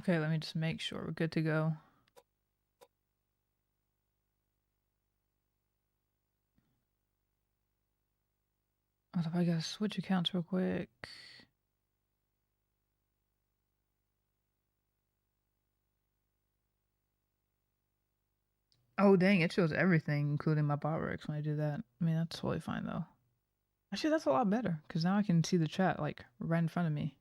Okay, let me just make sure we're good to go. What if I gotta switch accounts real quick? Oh, dang, it shows everything, including my bot recs when I do that. I mean, that's totally fine, though. Actually, that's a lot better, because now I can see the chat, like, right in front of me.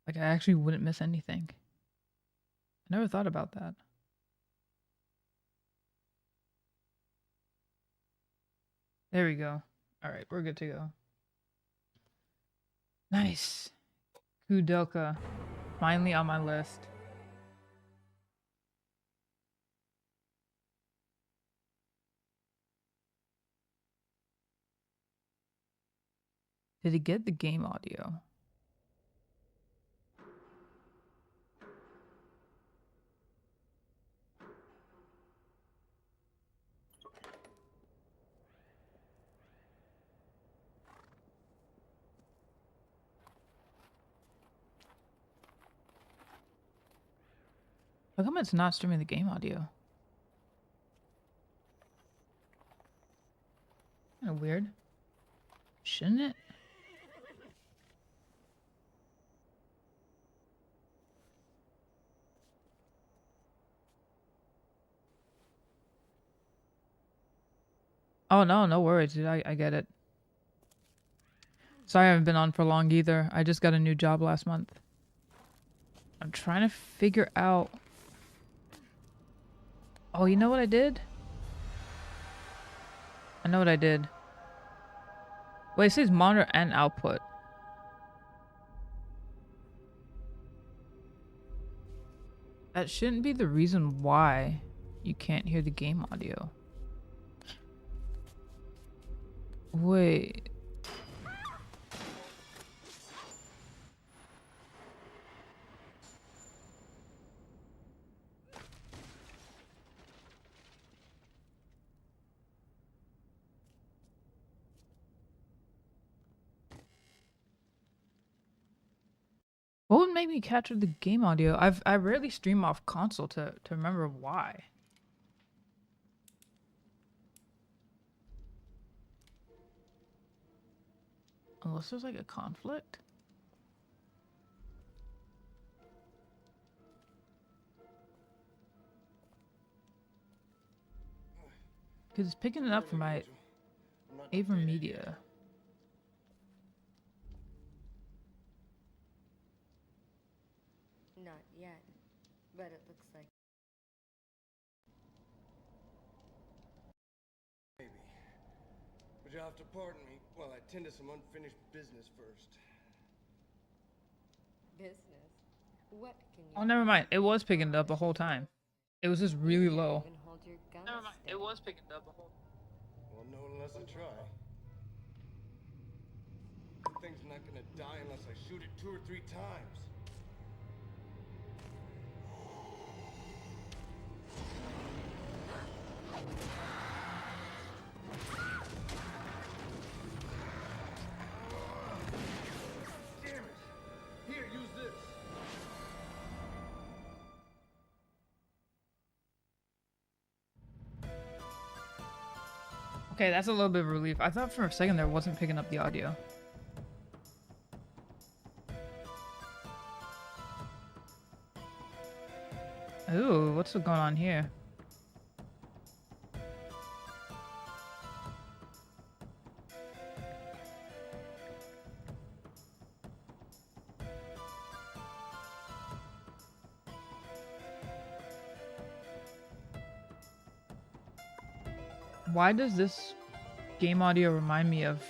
Like, I actually wouldn't miss anything. I never thought about that. There we go. Alright, we're good to go. Nice. Koudelka. Finally on my list. Did it get the game audio? How come it's not streaming the game audio? Kind of weird. Shouldn't it? Oh, no, no worries, dude. I get it. Sorry I haven't been on for long either. I just got a new job last month. I'm trying to figure out... Oh, you know what I did? I know what I did. Wait, it says monitor and output. That shouldn't be the reason why you can't hear the game audio. Wait. What would make me capture the game audio? I rarely stream off console to remember why. Unless there's like a conflict. Because it's picking it up from my Aver Media. Not yet, but it looks like... Maybe. But you'll have to pardon me while I tend to some unfinished business first. Business? What can you... Oh, never mind. It was picking it up the whole time. It was just really low. Even hold your gun Never mind. It was picking it up the whole time. Well, no, unless I try. The thing's not gonna die unless I shoot it 2 or 3 times. Damn it! Here, use this. Okay, that's a little bit of relief. I thought for a second there wasn't picking up the audio. Ooh, what's going on here? Why does this game audio remind me of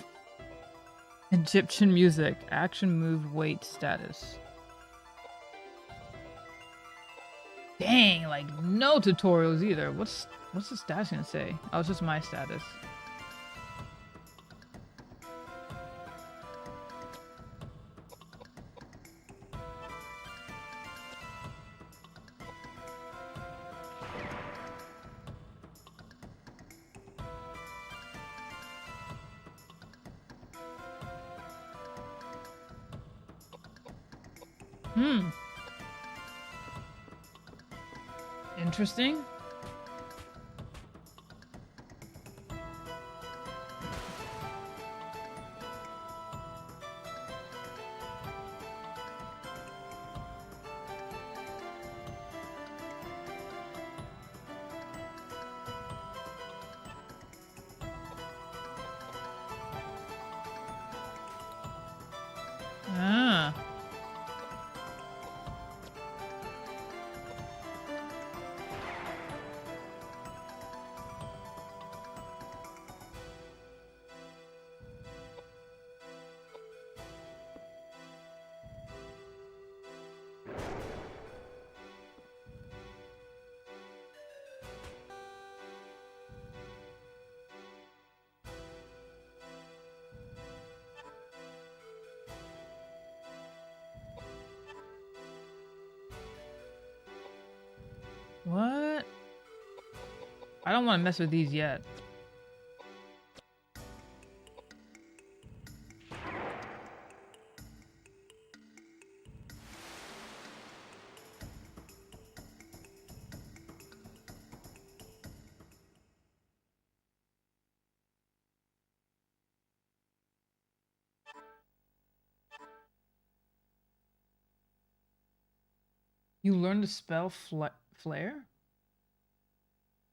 Egyptian music? Action move wait status. Dang, like no tutorials either. What's the status gonna say? Oh, it's just my status. Hmm. Interesting. Ah. What? I don't want to mess with these yet. You learn to spell flare?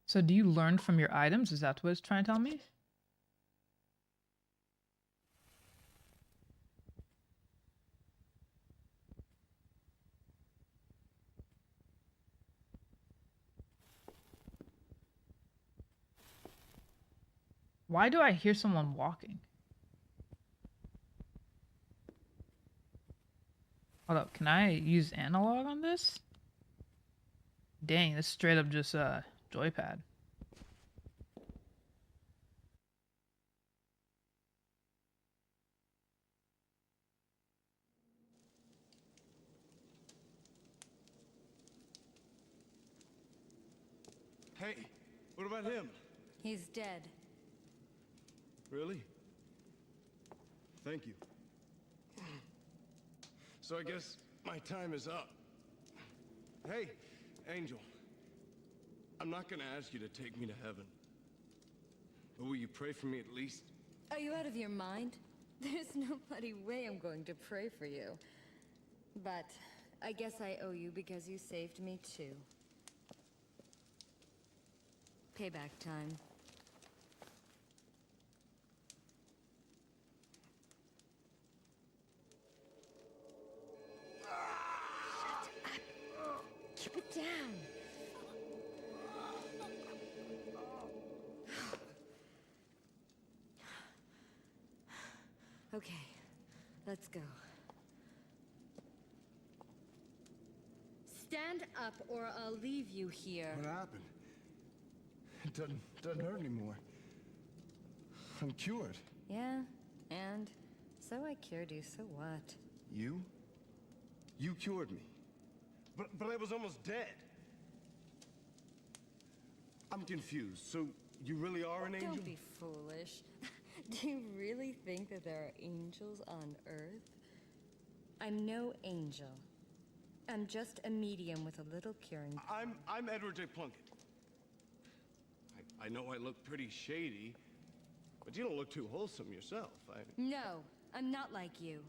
So do you learn from your items? Is that what it's trying to tell me? Why do I hear someone walking? Hold up, can I use analog on this? Dang, this straight up just joypad. Hey, what about him? He's dead. Really? Thank you. So I guess my time is up. Hey, Angel. I'm not gonna ask you to take me to heaven. But will you pray for me at least? Are you out of your mind? There's no bloody way I'm going to pray for you. But I guess I owe you because you saved me too. Payback time. Keep it down. Okay, let's go. Stand up or I'll leave you here. What happened? It doesn't hurt anymore. I'm cured. Yeah, and so I cured you, so what? You? You cured me. But I was almost dead. I'm confused. So you really are an angel? Don't be foolish. Do you really think that there are angels on Earth? I'm no angel. I'm just a medium with a little curing. I'm Edward J. Plunkett. I know I look pretty shady, but you don't look too wholesome yourself. No, I'm not like you.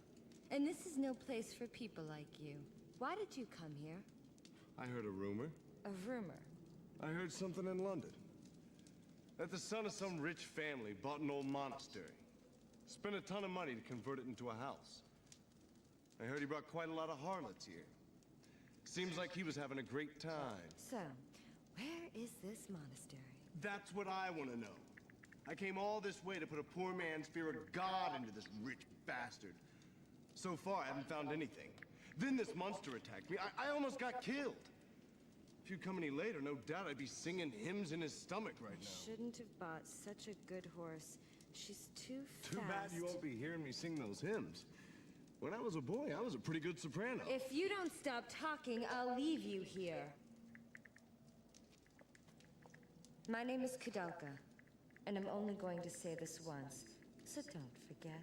And this is no place for people like you. Why did you come here? I heard a rumor. A rumor. I heard something in London. That the son of some rich family bought an old monastery. Spent a ton of money to convert it into a house. I heard he brought quite a lot of harlots here. Seems like he was having a great time. So, where is this monastery? That's what I want to know. I came all this way to put a poor man's fear of God into this rich bastard. So far, I haven't found anything. Then this monster attacked me. I almost got killed. If you'd come any later, no doubt I'd be singing hymns in his stomach right now. Shouldn't have bought such a good horse. She's too fast. Too bad you won't be hearing me sing those hymns. When I was a boy, I was a pretty good soprano. If you don't stop talking, I'll leave you here. My name is Koudelka, and I'm only going to say this once, so don't forget.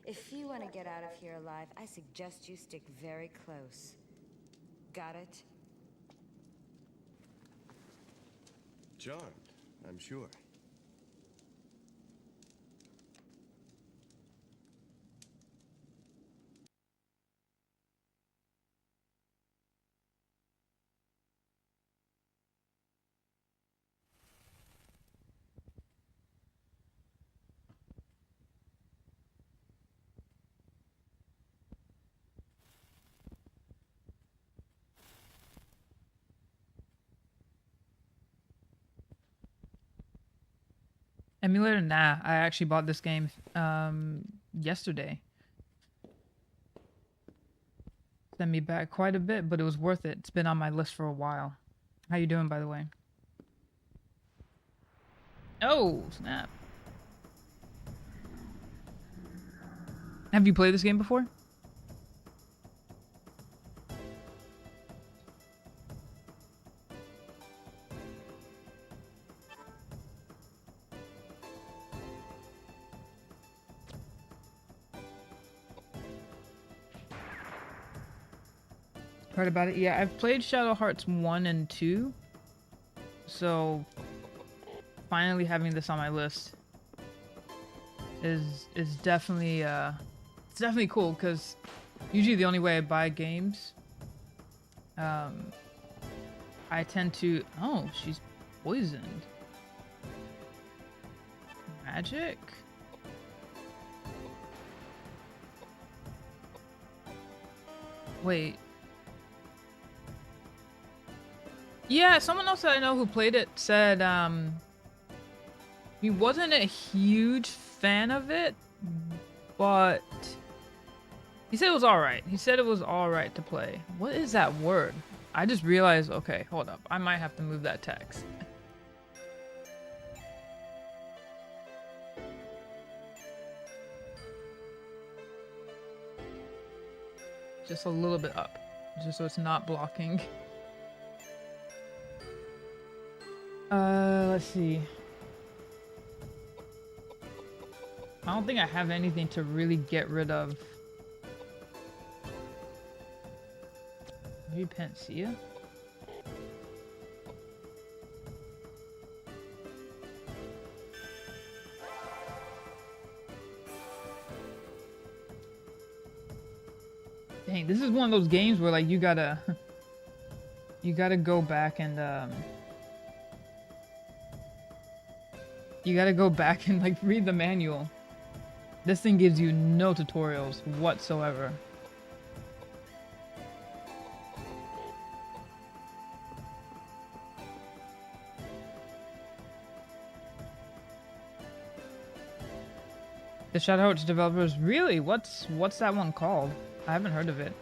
If you want to get out of here alive, I suggest you stick very close. Got it? Charmed, I'm sure. Emulator? Nah, I actually bought this game yesterday. Sent me back quite a bit, but it was worth it. It's been on my list for a while. How you doing, by the way? Oh, snap. Have you played this game before? Heard about it? Yeah, I've played Shadow Hearts 1 and 2. So finally having this on my list is definitely it's definitely cool, because usually the only way I buy games, I tend to... Oh, she's poisoned. Magic? Wait. Yeah, someone else that I know who played it said he wasn't a huge fan of it, but he said it was alright. He said it was alright to play. What is that word? I just realized, okay, hold up. I might have to move that text. Just a little bit up, just so it's not blocking. Let's see. I don't think I have anything to really get rid of. Maybe Panacea? Dang, this is one of those games where like you gotta go back and you gotta go back and like read the manual. This thing gives you no tutorials whatsoever. The Shadow Hearts developers, really? What's that one called? I haven't heard of it.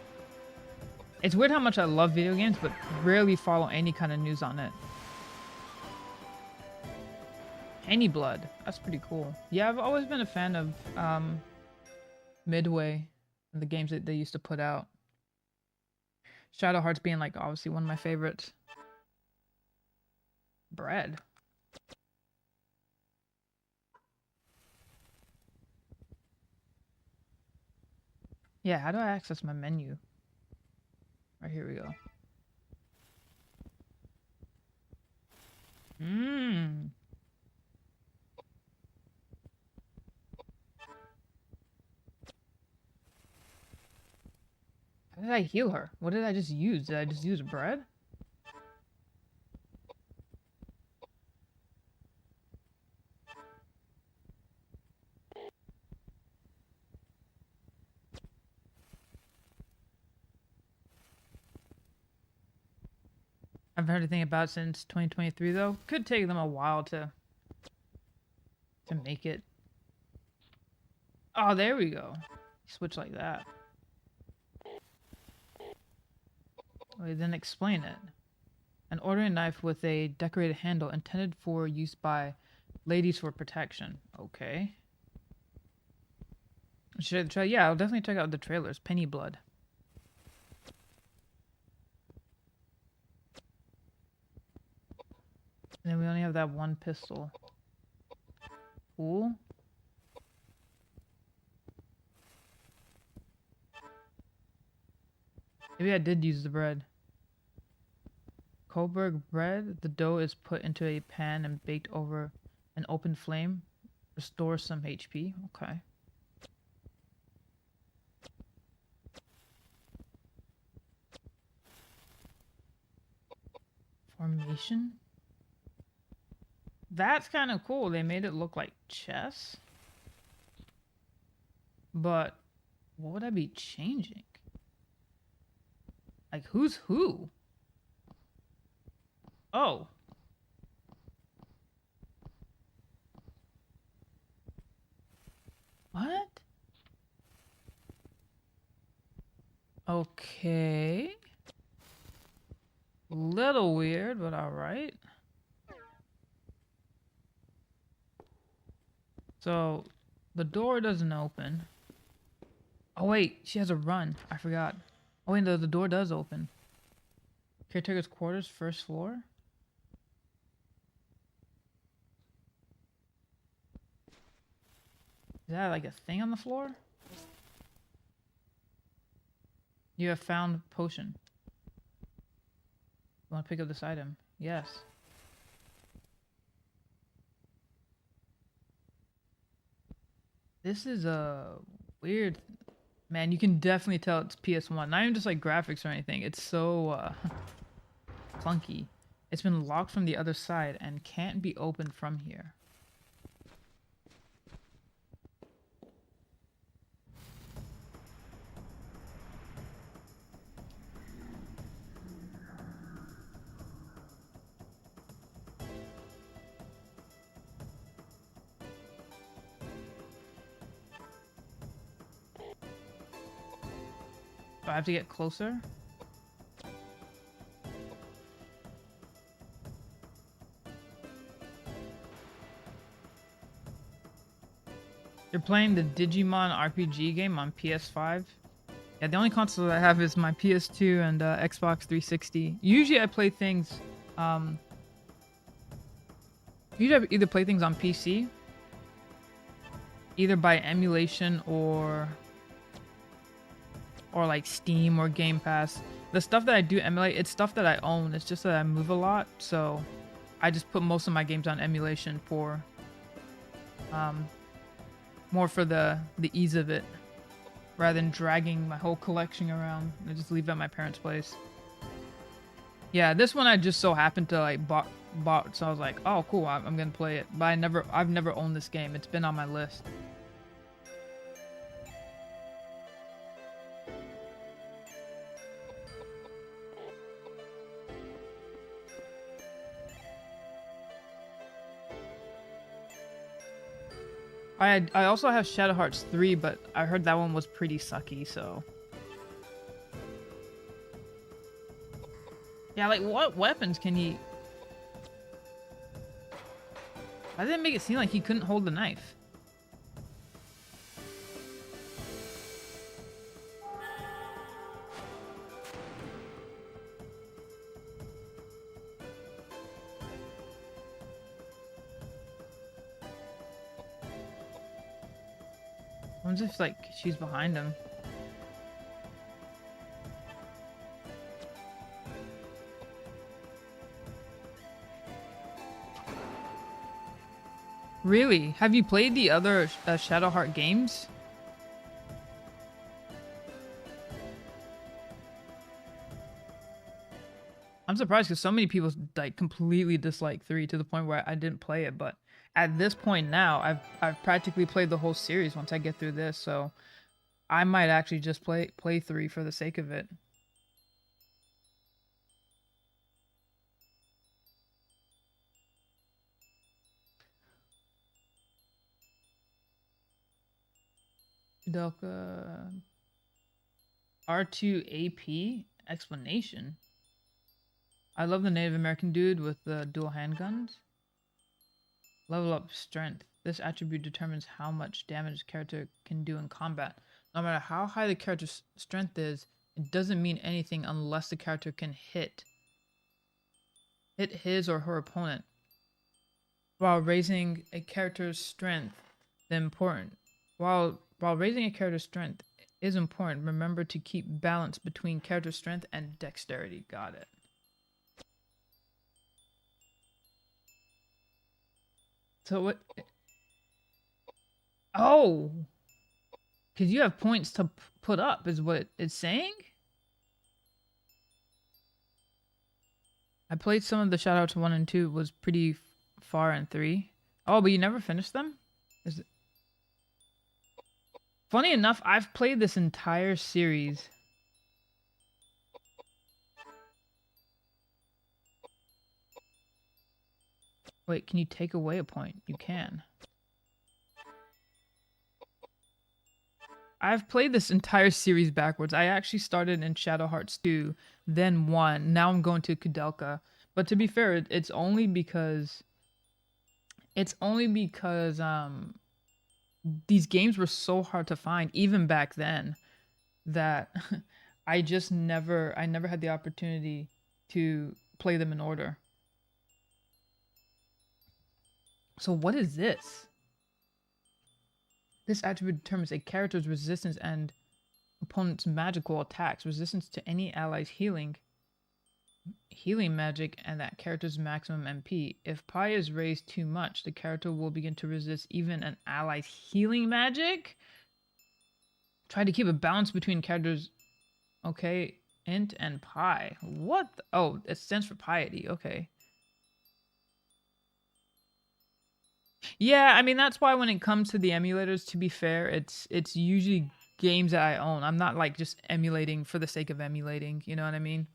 It's weird how much I love video games, but rarely follow any kind of news on it. Any Blood. That's pretty cool. Yeah, I've always been a fan of Midway and the games that they used to put out. Shadow Hearts being like obviously one of my favorites. Bread. Yeah, how do I access my menu? Right, here we go. Mmm. How did I heal her? What did I just use? Did I just use bread? I haven't heard anything about it since 2023 though. Could take them a while to make it. Oh, there we go. Switch like that. Wait, then explain it. An ordinary knife with a decorated handle intended for use by ladies for protection. Okay. Should I try? Yeah, I'll definitely check out the trailers. Penny Blood. And then we only have that one pistol. Cool. Maybe I did use the bread. Coburg bread. The dough is put into a pan and baked over an open flame. Restore some HP. Okay. Formation. That's kind of cool. They made it look like chess. But what would I be changing? Like, who's who? Oh. What? Okay. Little weird, but alright. So, the door doesn't open. Oh wait, she has a run. I forgot. Oh wait, the door does open. Caretaker's quarters, first floor. Is that like a thing on the floor? You have found potion. You want to pick up this item? Yes. This is a weird... Man, you can definitely tell it's PS1. Not even just like graphics or anything. It's so clunky. It's been locked from the other side and can't be opened from here. Do I have to get closer? You're playing the Digimon RPG game on PS5? Yeah, the only console I have is my PS2 and Xbox 360. Usually I play things, usually I either play things on PC, either by emulation or like Steam or Game Pass. The stuff that I do emulate, it's stuff that I own. It's just that I move a lot, so I just put most of my games on emulation for more for the ease of it, rather than dragging my whole collection around. I just leave it at my parents' place. Yeah, this one I just so happened to like bought, so I was like, oh cool, I'm gonna play it. But I've never owned this game. It's been on my list. I also have Shadow Hearts 3, but I heard that one was pretty sucky, so... Yeah, like, what weapons can he... Why did it make it seem like he couldn't hold the knife? I wonder if, like, she's behind him. Really? Have you played the other Shadow Heart games? I'm surprised because so many people like completely dislike 3 to the point where I didn't play it, but at this point now, I've practically played the whole series once I get through this, so I might actually just play 3 for the sake of it. Koudelka R2AP explanation. I love the Native American dude with the dual handguns. Level up strength. This attribute determines how much damage a character can do in combat. No matter how high the character's strength is, it doesn't mean anything unless the character can hit his or her opponent. While raising a character's strength, the important while raising a character's strength, is important. Remember to keep balance between character strength and dexterity. Got it. So what? Oh, because you have points to put up is what it's saying? I played some of the shoutouts 1 and 2. Was pretty far in 3. Oh, but you never finished them? Is it... Funny enough, I've played this entire series. Wait, can you take away a point? You can. I've played this entire series backwards. I actually started in Shadow Hearts 2, then 1. Now I'm going to Koudelka. But to be fair, it's only because these games were so hard to find even back then that I never had the opportunity to play them in order. So what is this? This attribute determines a character's resistance and opponent's magical attacks, resistance to any ally's healing magic, and that character's maximum MP. If pi is raised too much, the character will begin to resist even an ally's healing magic. Try to keep a balance between characters. Okay, int and pi. What? Oh, it stands for piety. Okay. Yeah, I mean that's why when it comes to the emulators, to be fair, it's usually games that I own. I'm not like just emulating for the sake of emulating, you know what I mean?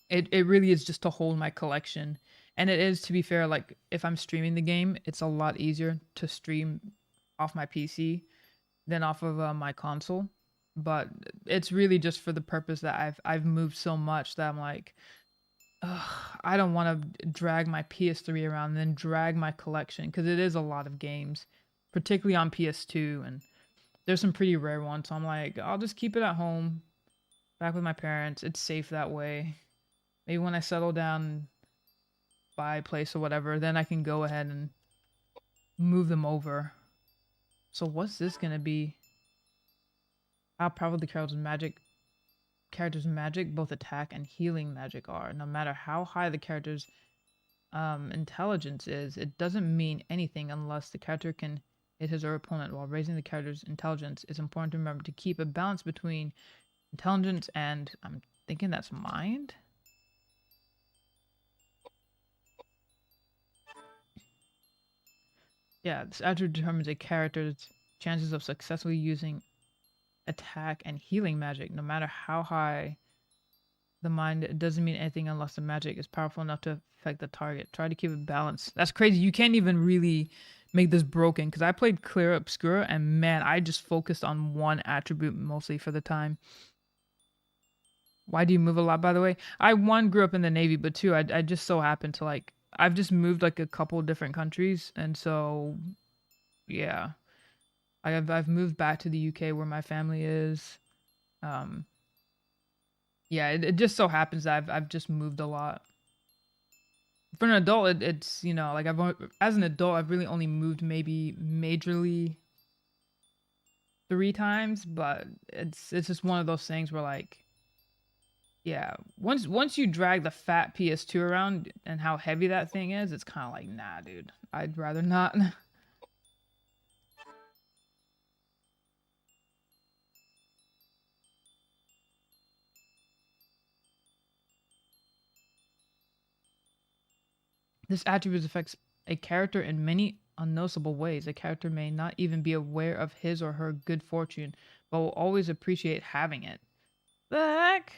It really is just to hold my collection. And it is, to be fair, like if I'm streaming the game, it's a lot easier to stream off my PC than off of my console. But it's really just for the purpose that I've moved so much that I'm like, ugh, I don't want to drag my PS3 around and then drag my collection, because it is a lot of games, particularly on PS2, and there's some pretty rare ones. So I'm like, I'll just keep it at home, back with my parents. It's safe that way. Maybe when I settle down, buy a place or whatever, then I can go ahead and move them over. So what's this gonna be? How powerful the character's magic, both attack and healing magic are. No matter how high the character's intelligence is, it doesn't mean anything unless the character can hit his or opponent. While raising the character's intelligence, it's important to remember to keep a balance between intelligence and, I'm thinking that's mind? Yeah, this attribute determines a character's chances of successfully using attack and healing magic. No matter how high the mind, it doesn't mean anything unless the magic is powerful enough to affect the target. Try to keep it balanced. That's crazy. You can't even really make this broken, because I played Clear Obscura and man, I just focused on one attribute mostly for the time. Why do you move a lot, by the way? I, one, grew up in the Navy, but two, I just so happened to like, I've just moved like a couple different countries, and so yeah, I've moved back to the UK where my family is. Yeah, it just so happens that I've just moved a lot. For an adult, it's, you know, like as an adult, I've really only moved maybe majorly 3 times, but it's just one of those things where like, yeah, once you drag the fat PS2 around and how heavy that thing is, it's kind of like, nah, dude, I'd rather not. This attribute affects a character in many unnoticeable ways. A character may not even be aware of his or her good fortune, but will always appreciate having it. The heck?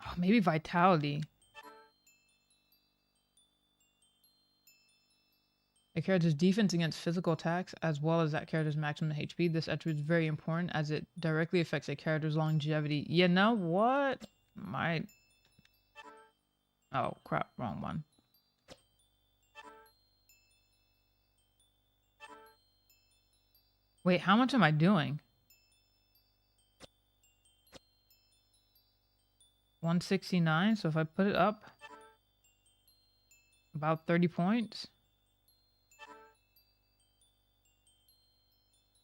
Oh, maybe vitality. A character's defense against physical attacks, as well as that character's maximum HP. This attribute is very important as it directly affects a character's longevity. You know what? Oh, crap. Wrong one. Wait, how much am I doing? 169. So if I put it up about 30 points.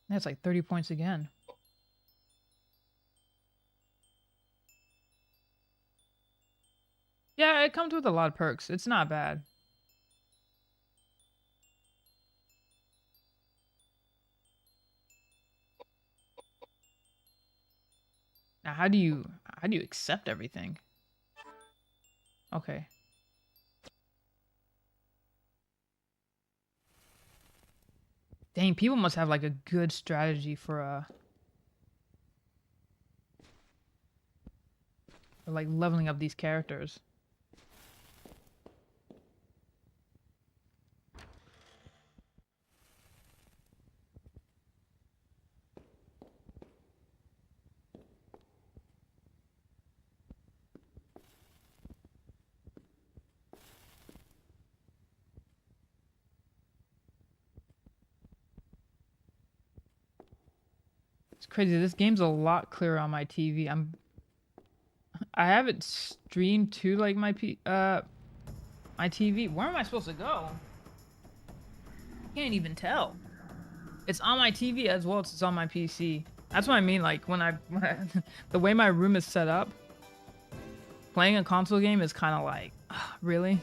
That's like 30 points again. Yeah, it comes with a lot of perks. It's not bad. Now, how do you accept everything? Okay. Dang, people must have like a good strategy for like leveling up these characters. It's crazy. This game's a lot clearer on my TV. I have it streamed to like my TV. Where am I supposed to go? I can't even tell. It's on my TV as well as it's on my PC. That's what I mean. Like when the way my room is set up, playing a console game is kind of like, really?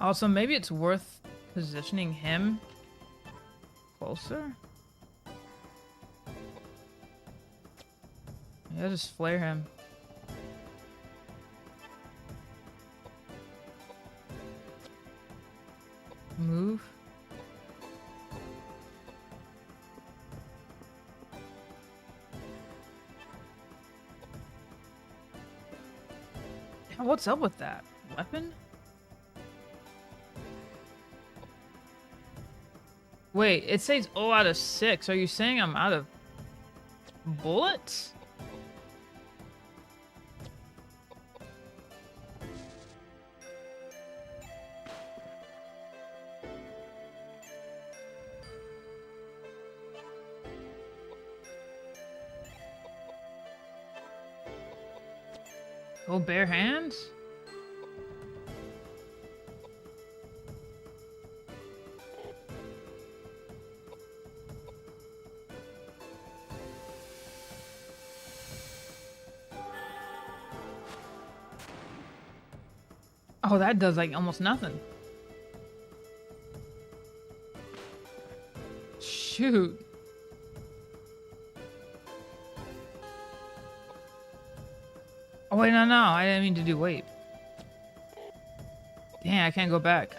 Also, maybe it's worth positioning him closer. Yeah, just flare him. Move. Yeah, what's up with that? Weapon? Wait, it says 0 out of 6. Are you saying I'm out of bullets? Go bare hands? Oh, that does like almost nothing. Shoot. Oh wait, no, I didn't mean to do wait. Dang, I can't go back.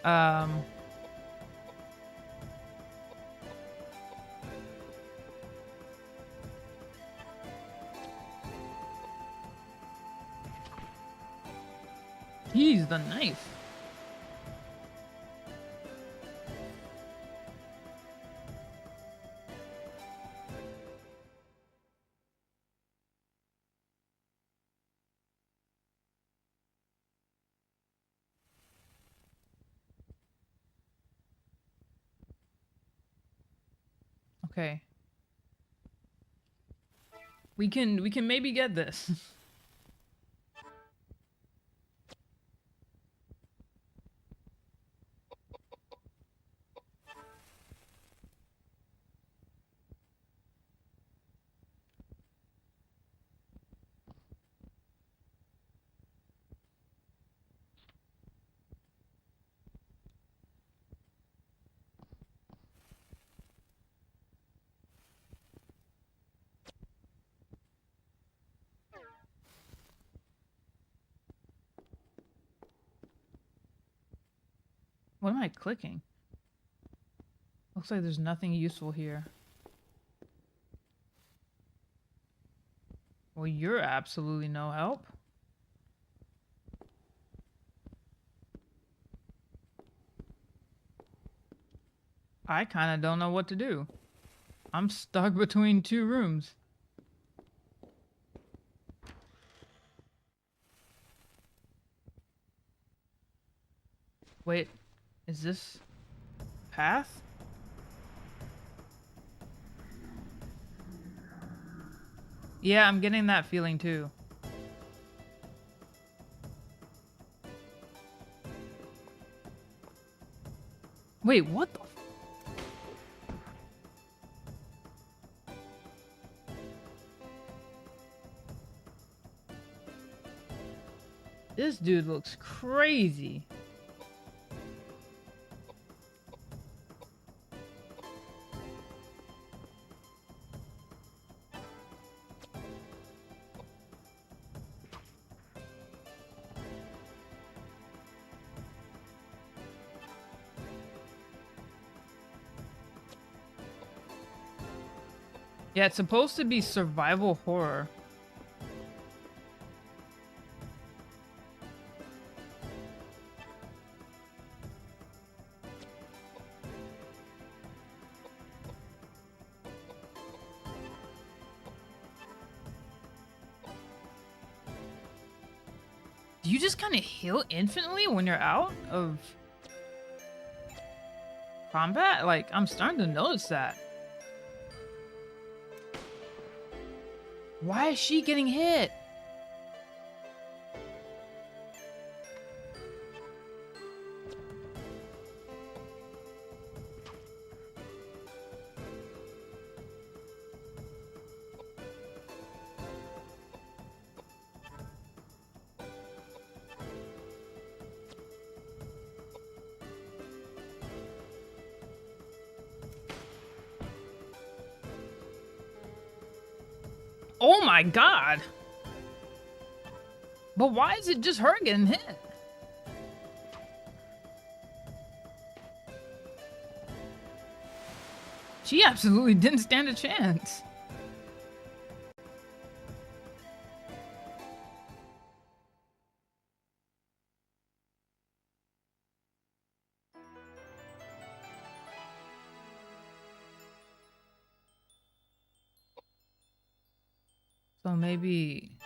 Jeez, the knife. Okay. We can maybe get this. What am I clicking? Looks like there's nothing useful here. Well, you're absolutely no help. I kind of don't know what to do. I'm stuck between two rooms. Wait, is this path? Yeah, I'm getting that feeling too. Wait, what the? This dude looks crazy. Yeah, it's supposed to be survival horror. Do you just kind of heal infinitely when you're out of combat? Like, I'm starting to notice that. Why is she getting hit? Oh my god! But why is it just her getting hit? She absolutely didn't stand a chance. So maybe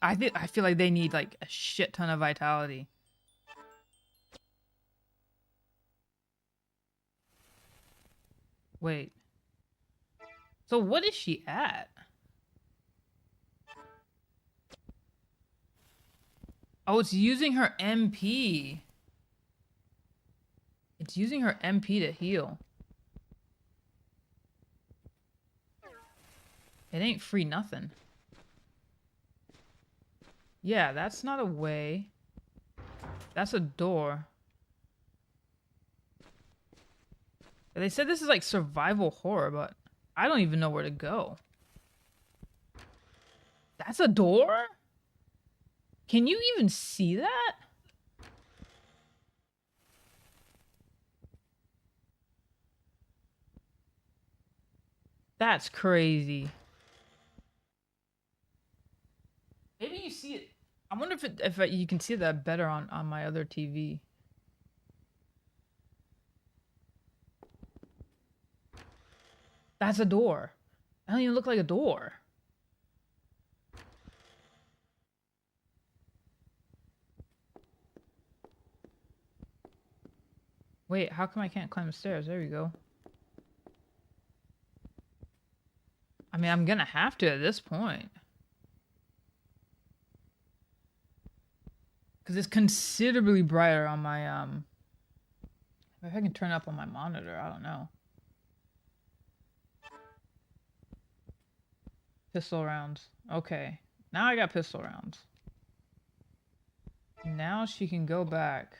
I feel like they need like a shit ton of vitality. Wait. So what is she at? Oh, it's using her MP. It's using her MP to heal. It ain't free nothing. Yeah, that's not a way. That's a door. They said this is like survival horror, but I don't even know where to go. That's a door? Can you even see that? That's crazy. Maybe you see it. I wonder if you can see that better on my other TV. That's a door. That don't even look like a door. Wait, how come I can't climb the stairs? There we go. I mean, I'm gonna have to at this point. Because it's considerably brighter on my, if I can turn up on my monitor, I don't know. Pistol rounds. Okay. Now I got pistol rounds. Now she can go back.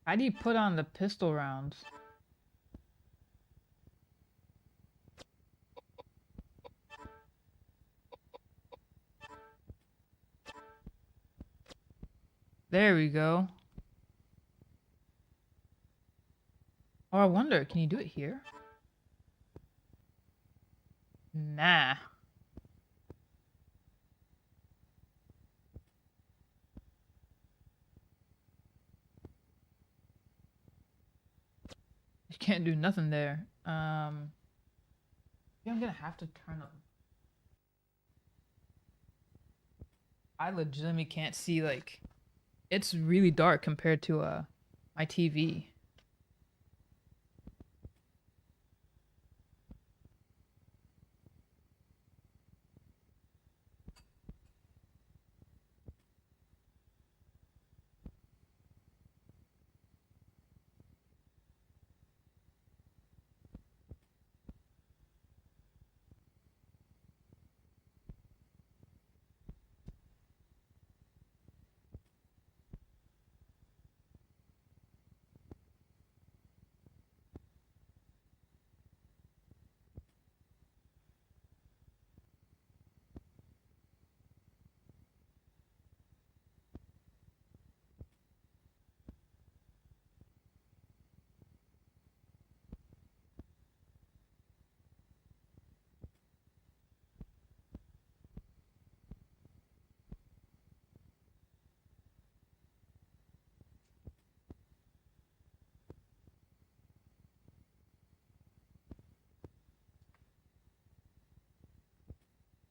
How do you put on the pistol rounds? There we go. Oh, I wonder, can you do it here? Nah. You can't do nothing there. Yeah, I'm gonna have to turn up. I legitimately can't see, like, it's really dark compared to my TV.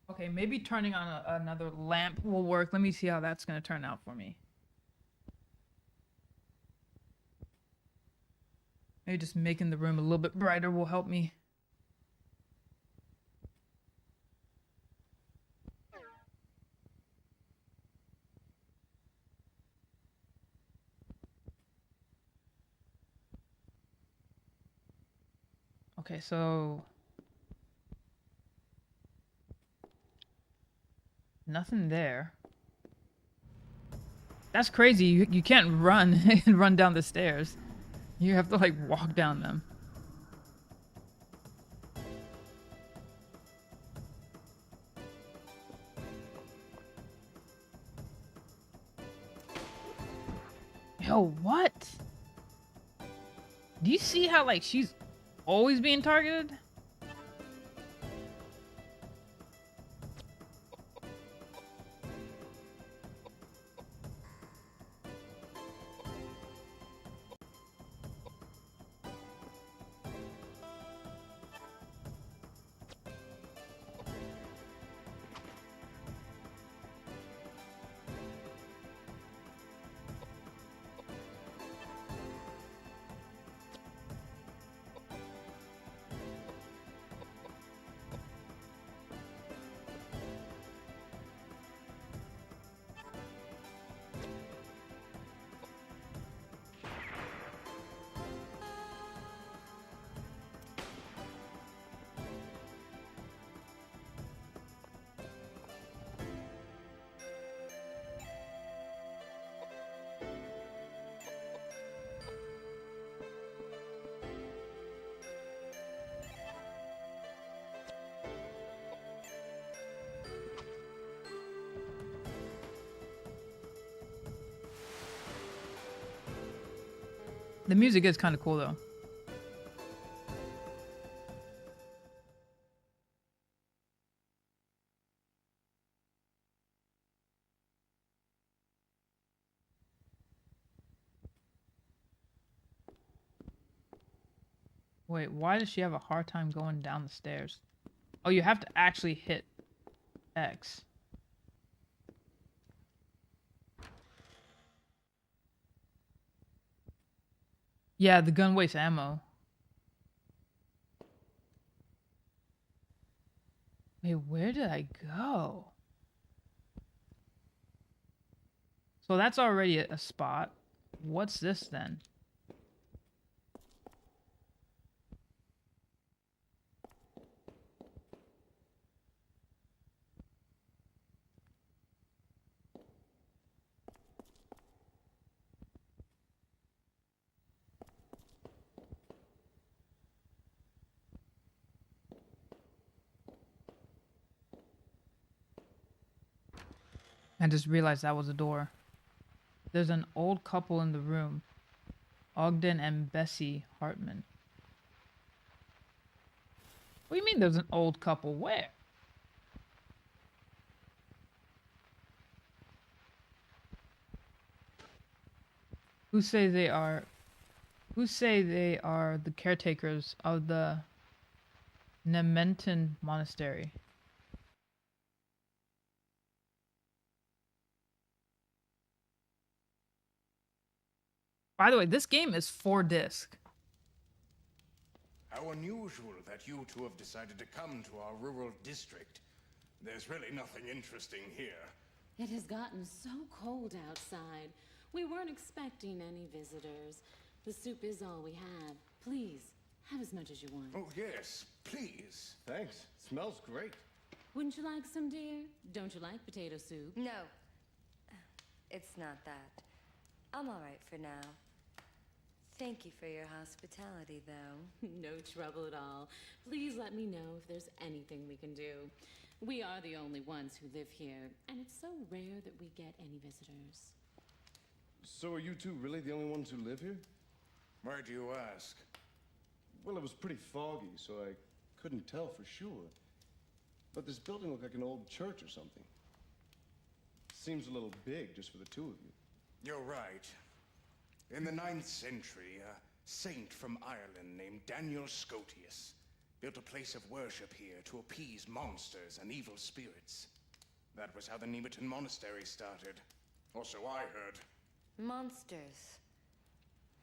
Okay, maybe turning on another lamp will work. Let me see how that's gonna turn out for me. Maybe just making the room a little bit brighter will help me. Okay, so nothing there. That's crazy. You can't run and run down the stairs. You have to like walk down them. Yo, what? Do you see how like she's always being targeted? The music is kind of cool though. Wait, why does she have a hard time going down the stairs? Oh, you have to actually hit X. Yeah, the gun wastes ammo. Wait, where did I go? So that's already a spot. What's this then? I just realized that was a door. There's an old couple in the room. Ogden and Bessie Hartman. What do you mean there's an old couple? Where? Who say they are the caretakers of the Nementon Monastery? By the way, this game is 4-disc. How unusual that you two have decided to come to our rural district. There's really nothing interesting here. It has gotten so cold outside. We weren't expecting any visitors. The soup is all we have. Please, have as much as you want. Oh, yes, please. Thanks. Smells great. Wouldn't you like some, dear? Don't you like potato soup? No. It's not that. I'm all right for now. Thank you for your hospitality, though. No trouble at all. Please let me know if there's anything we can do. We are the only ones who live here, and it's so rare that we get any visitors. So are you two really the only ones who live here? Why do you ask? Well, it was pretty foggy, so I couldn't tell for sure. But this building looked like an old church or something. Seems a little big just for the two of you. You're right. In the 9th century, a saint from Ireland named Daniel Scotius built a place of worship here to appease monsters and evil spirits. That was how the Nemeton Monastery started. Or so I heard. Monsters.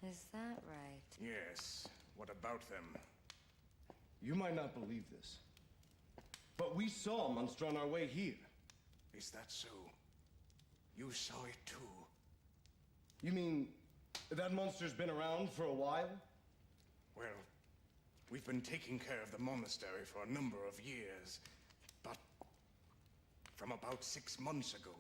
Is that right? Yes. What about them? You might not believe this, but we saw a monster on our way here. Is that so? You saw it too? You mean that monster's been around for a while? Well, we've been taking care of the monastery for a number of years, but from about 6 months ago,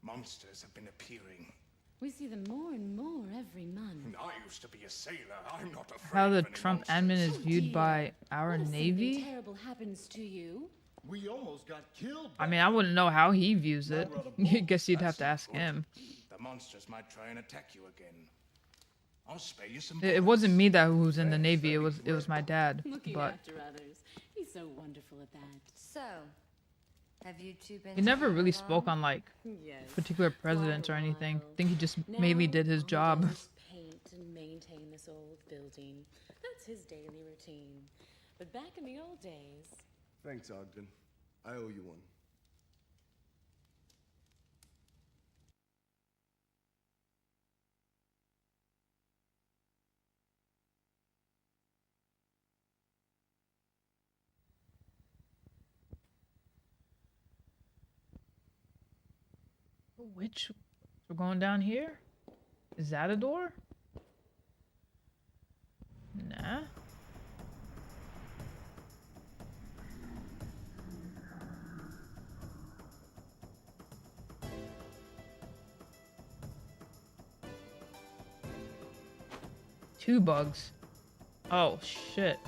monsters have been appearing. We see them more and more every month. I used to be a sailor. I'm not afraid How the of any Trump monsters. admin is Oh, viewed dear. by our What if Navy. something terrible happens to you? We almost got killed. I mean, I wouldn't know how he views it. I guess you'd have to ask him. The monsters might try and attack you again. I'll spare you some It wasn't me that who was in the Navy. It was my dad. Looking But after others. He's so wonderful at that. So, have you two been he never together really long? spoke on like Yes. particular presidents or anything. I think he just Now, mainly did his all he job. does is paint and maintain this old building. That's his daily routine. But back in the old days, Thanks, Ogden. I owe you one. Which we're going down here? Is that a door? Nah. Two bugs. Oh shit.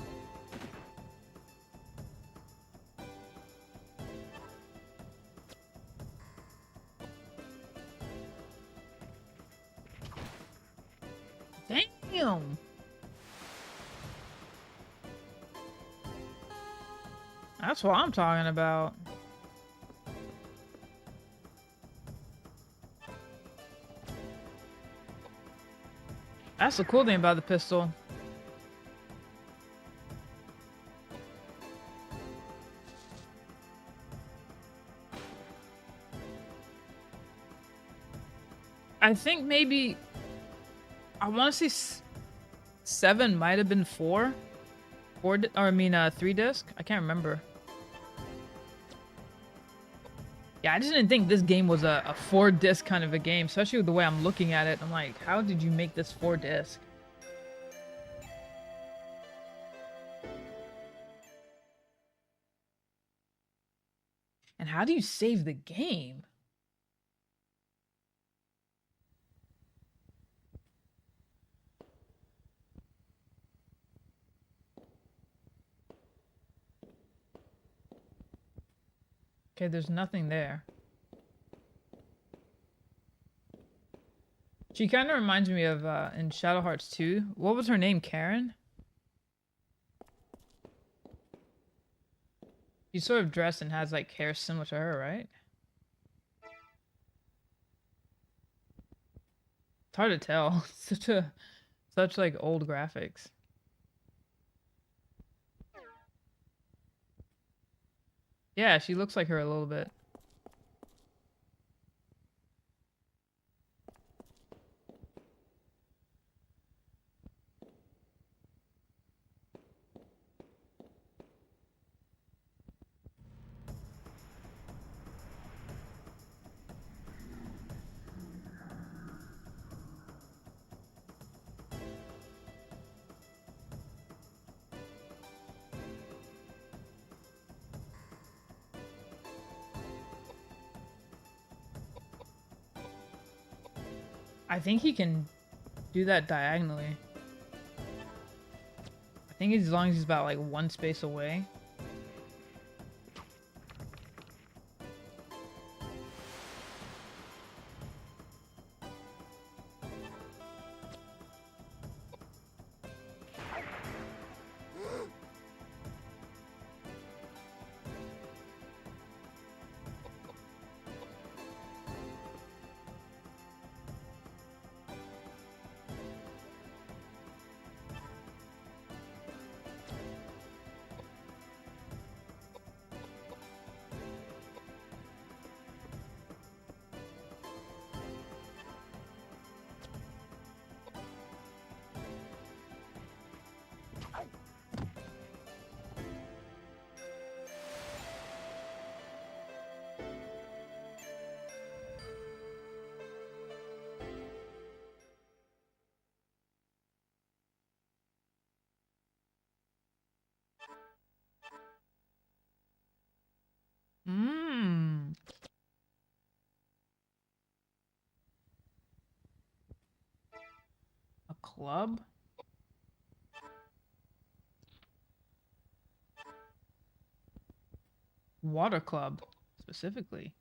Damn. That's what I'm talking about. That's the cool thing about the pistol. I think maybe I want to say 7 might have been 4, or I mean 3-disc. I can't remember. Yeah, I just didn't think this game was a 4-disc kind of a game, especially with the way I'm looking at it. I'm like, how did you make this 4-disc? And how do you save the game? Okay, there's nothing there. She kind of reminds me of in Shadow Hearts 2. What was her name? Karen? She's sort of dressed and has like hair similar to her, right? It's hard to tell. Such like old graphics. Yeah, she looks like her a little bit. I think he can do that diagonally. I think as long as he's about like one space away. Mmm. A club? Water club, specifically.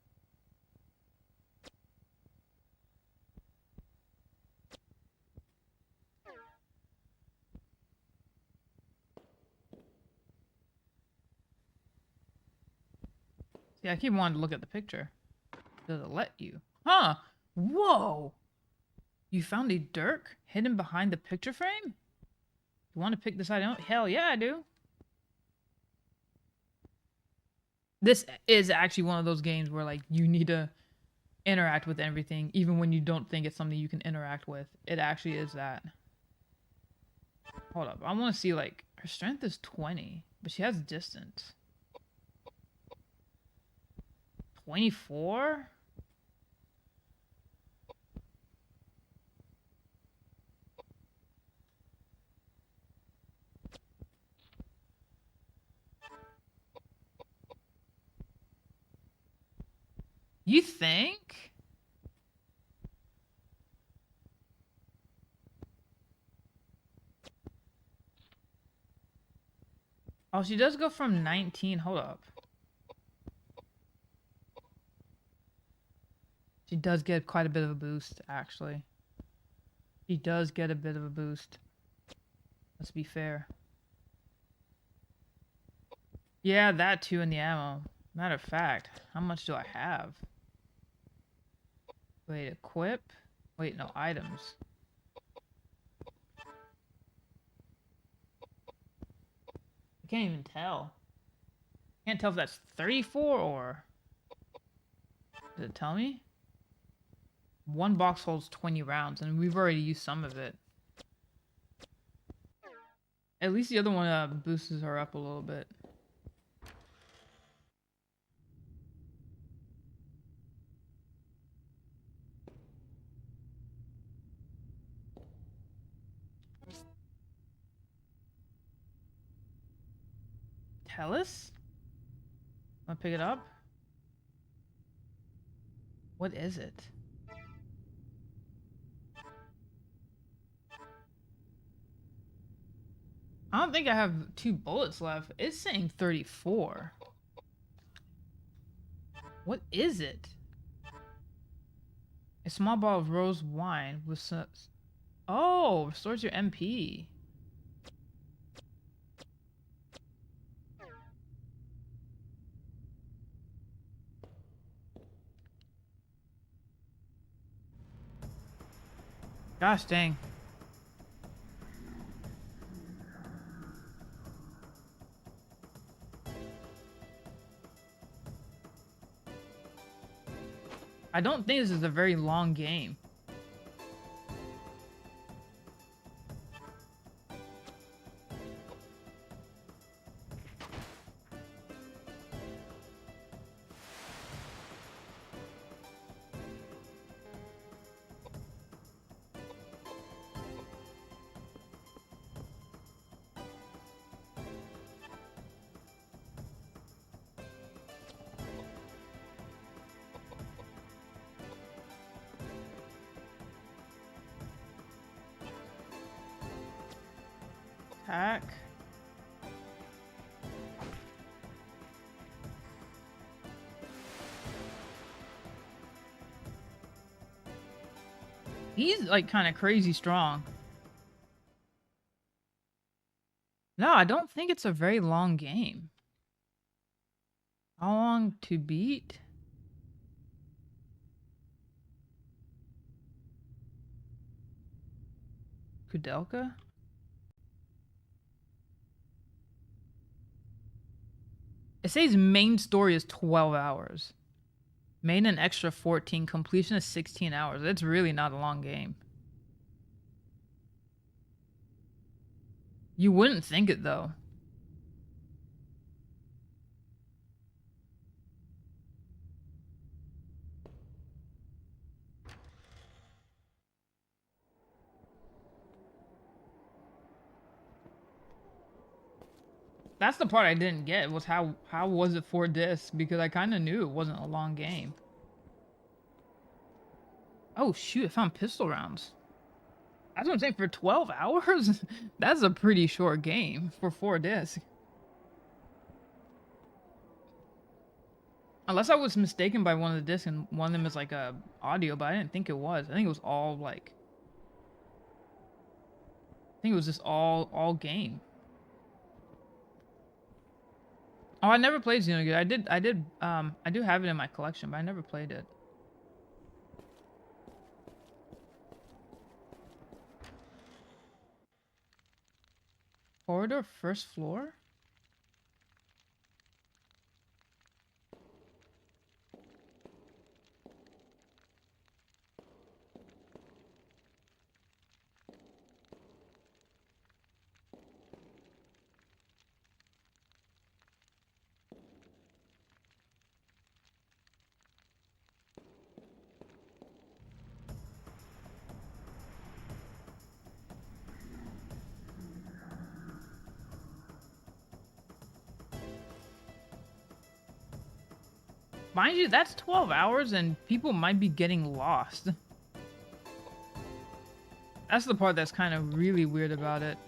See, I keep wanting to look at the picture. Does it let you? Huh? Whoa! You found a dirk hidden behind the picture frame? You want to pick this item up? Hell yeah, I do. This is actually one of those games where like you need to interact with everything, even when you don't think it's something you can interact with. It actually is that. Hold up, I want to see like her strength is 20, but she has distance. 24? You think? Oh, she does go from 19. Hold up. She does get quite a bit of a boost, actually. She does get a bit of a boost. Let's be fair. Yeah, that too in the ammo. Matter of fact, how much do I have? Wait, equip? Wait, no, items. I can't even tell. Can't tell if that's 34 or... Does it tell me? One box holds 20 rounds, and we've already used some of it. At least the other one boosts her up a little bit. Tell us? Wanna pick it up? What is it? I don't think I have 2 bullets left. It's saying 34. What is it? A small bottle of rose wine with some... Oh, restores your MP. Gosh dang. I don't think this is a very long game. attack. He's like kind of crazy strong. No, I don't think it's a very long game. How long to beat? Koudelka? It says main story is 12 hours. Main an extra 14. Completion is 16 hours. It's really not a long game. You wouldn't think it though. That's the part I didn't get, was how was it 4 discs? Because I kind of knew it wasn't a long game. Oh shoot, I found pistol rounds. That's what I'm saying, for 12 hours? That's a pretty short game for 4 discs. Unless I was mistaken by one of the discs and one of them is like a audio, but I didn't think it was. I think it was all like... I think it was just all game. Oh, I never played Xenogears. I do have it in my collection, but I never played it. Corridor, first floor? Mind you, that's 12 hours and people might be getting lost. That's the part that's kind of really weird about it.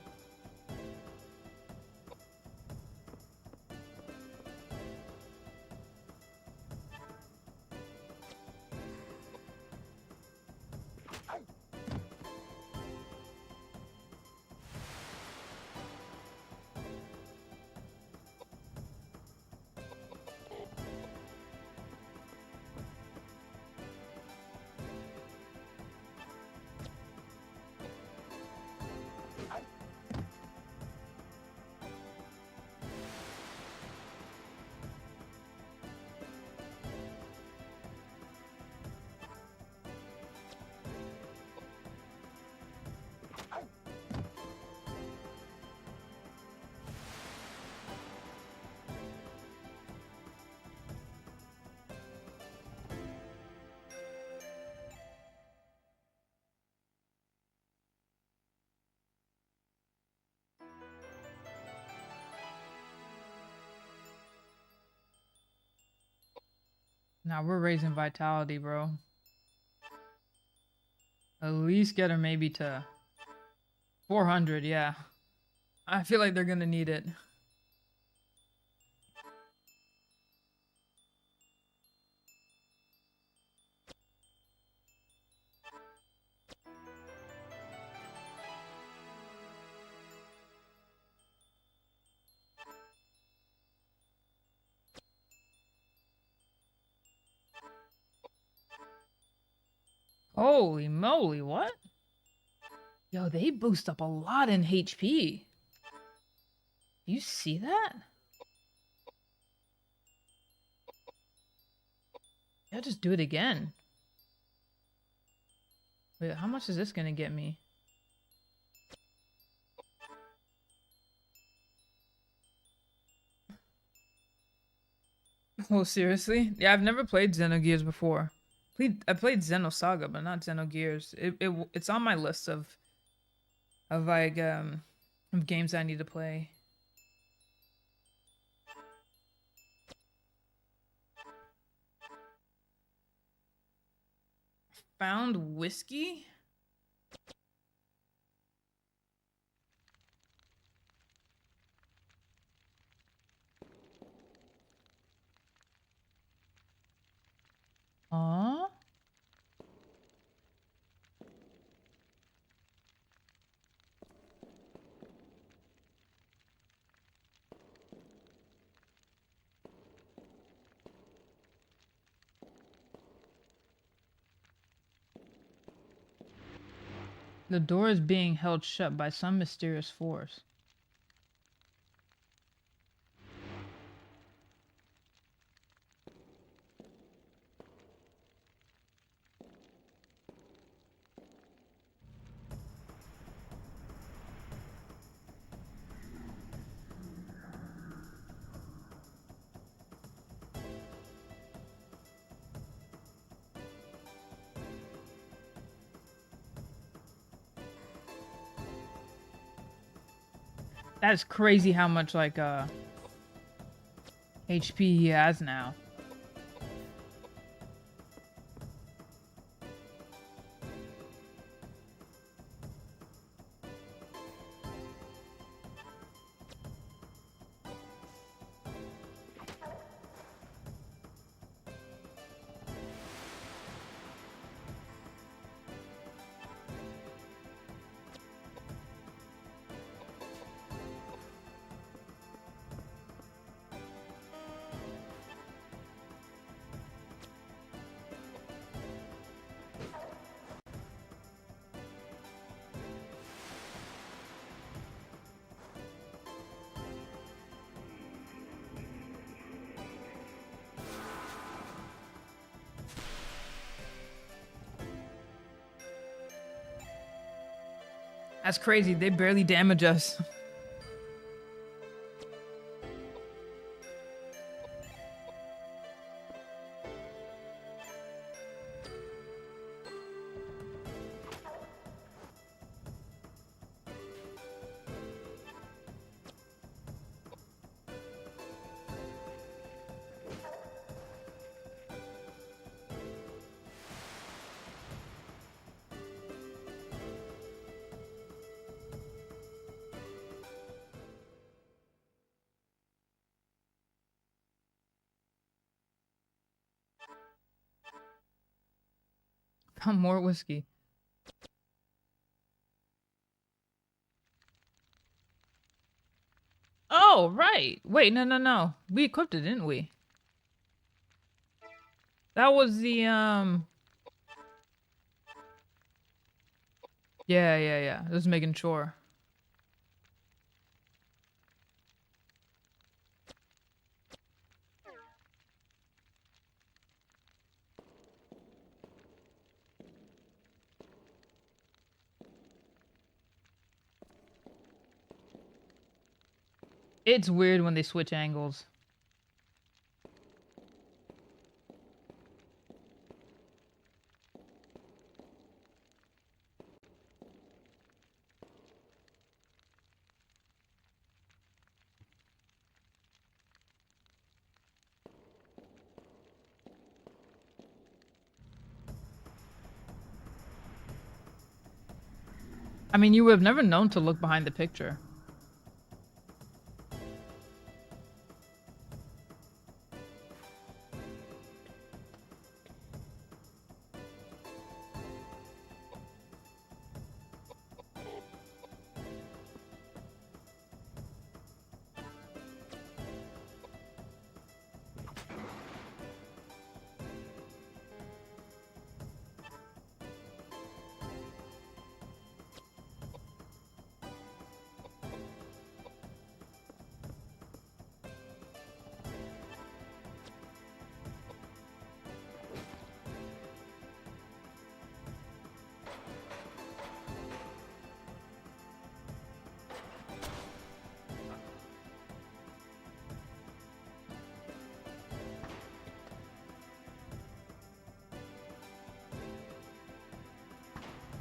Now we're raising vitality, bro. At least get her maybe to 400, yeah. I feel like they're gonna need it. Holy moly, what? Yo, they boost up a lot in HP. You see that? I'll just do it again. Wait, how much is this gonna get me? Oh, seriously? Yeah, I've never played Xenogears before. I played Xenosaga, but not Xenogears. It's on my list of like of games I need to play. Found whiskey? The door is being held shut by some mysterious force. That's crazy how much like HP he has now. That's crazy. They barely damage us. More whiskey. Oh, right. Wait, no. We equipped it, didn't we? That was the, Yeah. Just making sure. It's weird when they switch angles. I mean, you would have never known to look behind the picture.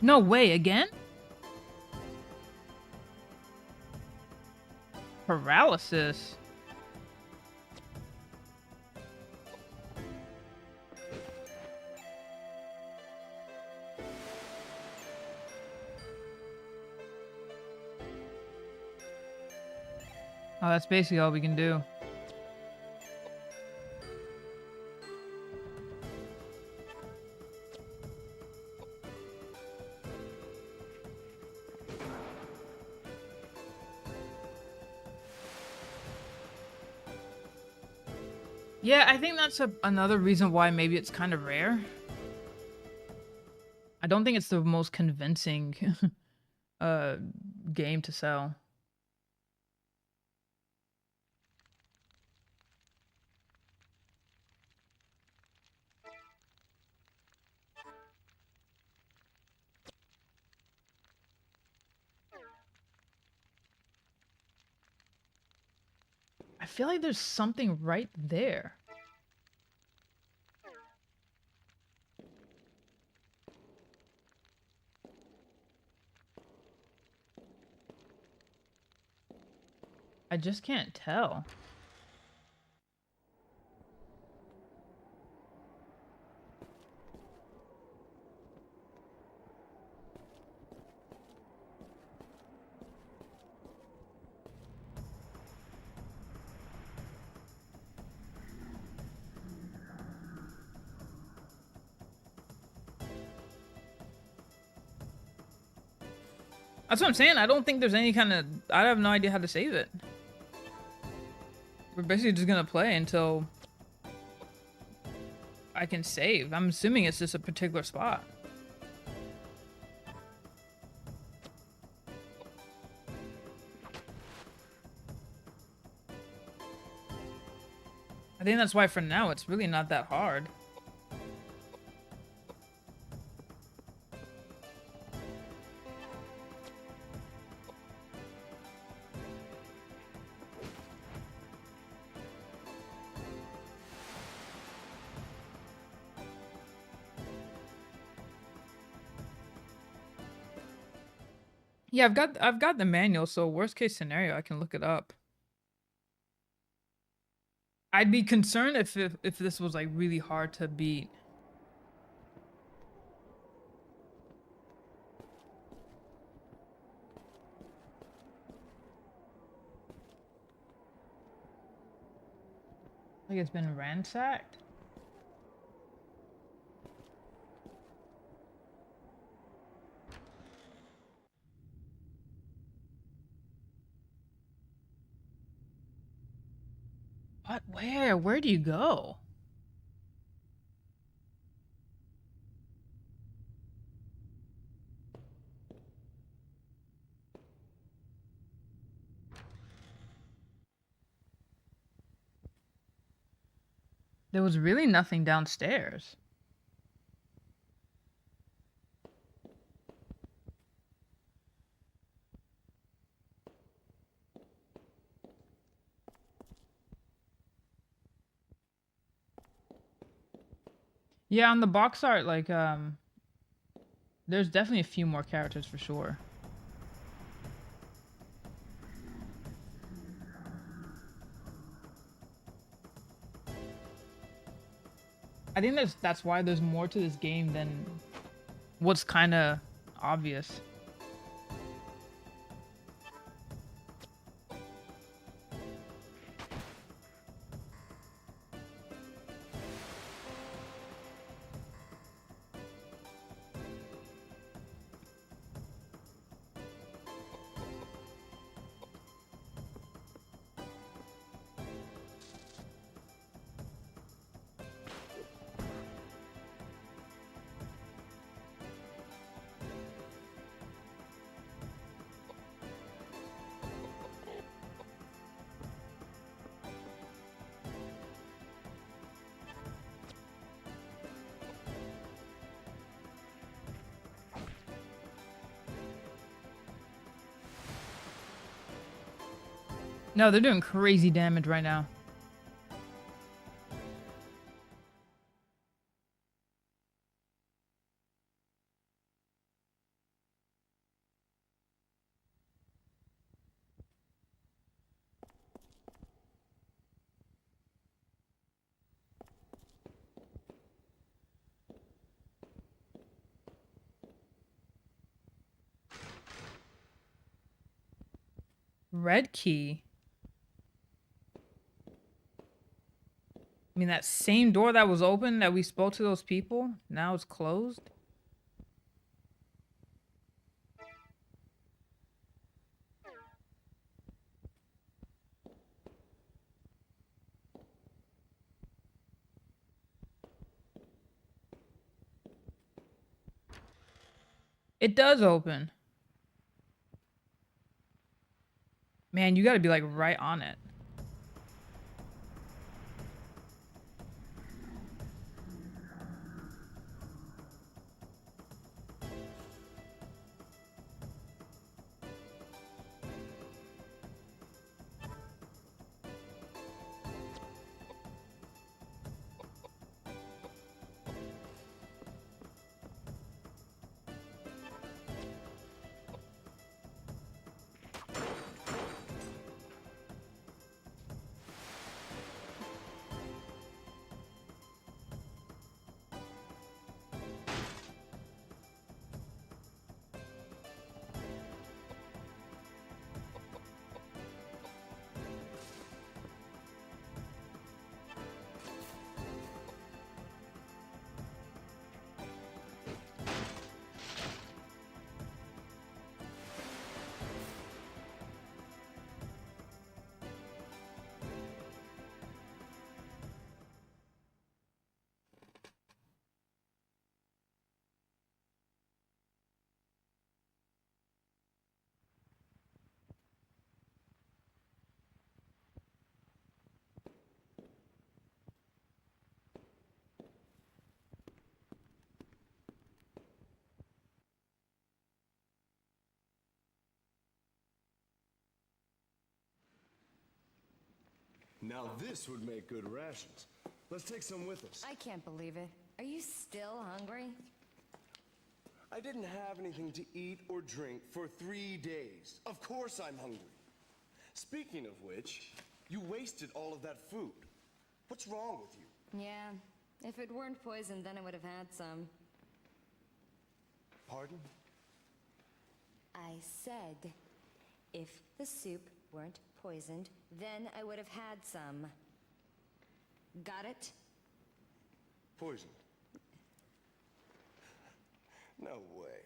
No way, again? Paralysis. Oh, that's basically all we can do. Yeah, I think that's another reason why maybe it's kind of rare. I don't think it's the most convincing game to sell. I feel like there's something right there. I just can't tell. That's what I'm saying. I don't think there's any kind of... I have no idea how to save it. We're basically just gonna play until I can save. I'm assuming it's just a particular spot. I think that's why for now it's really not that hard. Yeah, I've got the manual, so worst case scenario, I can look it up. I'd be concerned if this was like really hard to beat. Like it's been ransacked. What? Where? Where do you go? There was really nothing downstairs. Yeah, on the box art, like, there's definitely a few more characters for sure. I think that's why there's more to this game than what's kind of obvious. No, they're doing crazy damage right now. Red key. I mean, that same door that was open that we spoke to those people, now it's closed. It does open. Man, you gotta be like right on it. Now this would make good rations. Let's take some with us. I can't believe it. Are you still hungry? I didn't have anything to eat or drink for 3 days. Of course I'm hungry. Speaking of which, you wasted all of that food. What's wrong with you? Yeah. If it weren't poisoned, then I would have had some. Pardon? I said, if the soup weren't poisoned, then I would have had some. Got it? Poisoned? No way.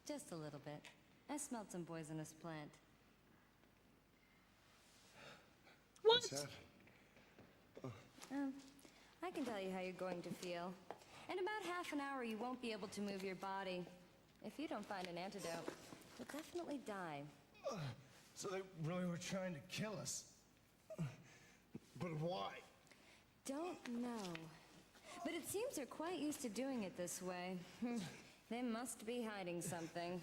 Just a little bit. I smelled some poisonous plant. What? What's that? I can tell you how you're going to feel. In about half an hour, you won't be able to move your body. If you don't find an antidote, you'll definitely die. So they really were trying to kill us. But why? Don't know. But it seems they're quite used to doing it this way. They must be hiding something.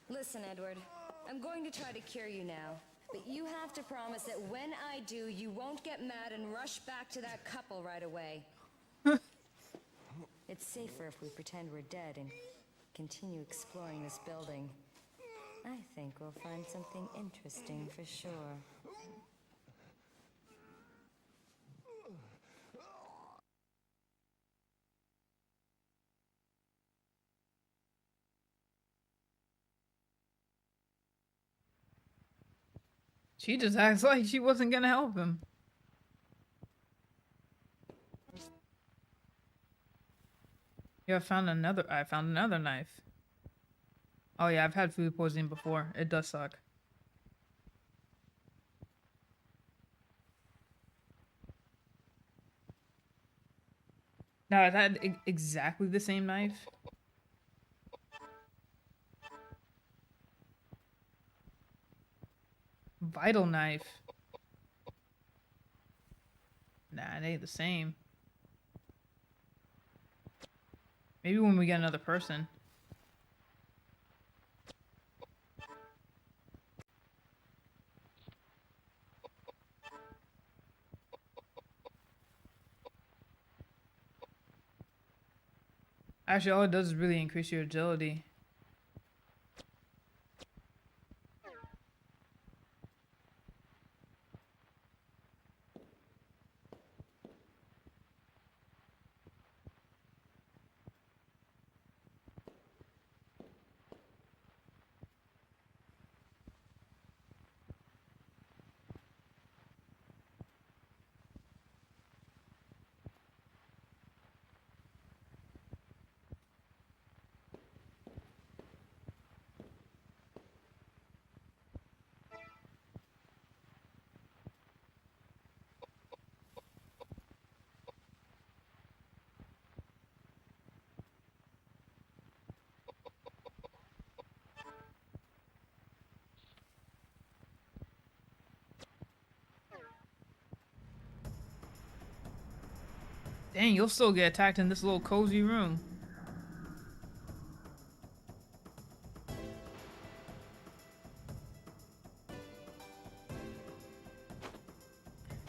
Listen, Edward. I'm going to try to cure you now. But you have to promise that when I do, you won't get mad and rush back to that couple right away. It's safer if we pretend we're dead and continue exploring this building. I think we'll find something interesting for sure. She just acts like she wasn't gonna help him. Yeah, I found another knife. Oh yeah, I've had food poisoning before. It does suck. Now I've had exactly the same knife. Vital knife. Nah, it ain't the same. Maybe when we get another person. Actually, all it does is really increase your agility. Dang, you'll still get attacked in this little cozy room.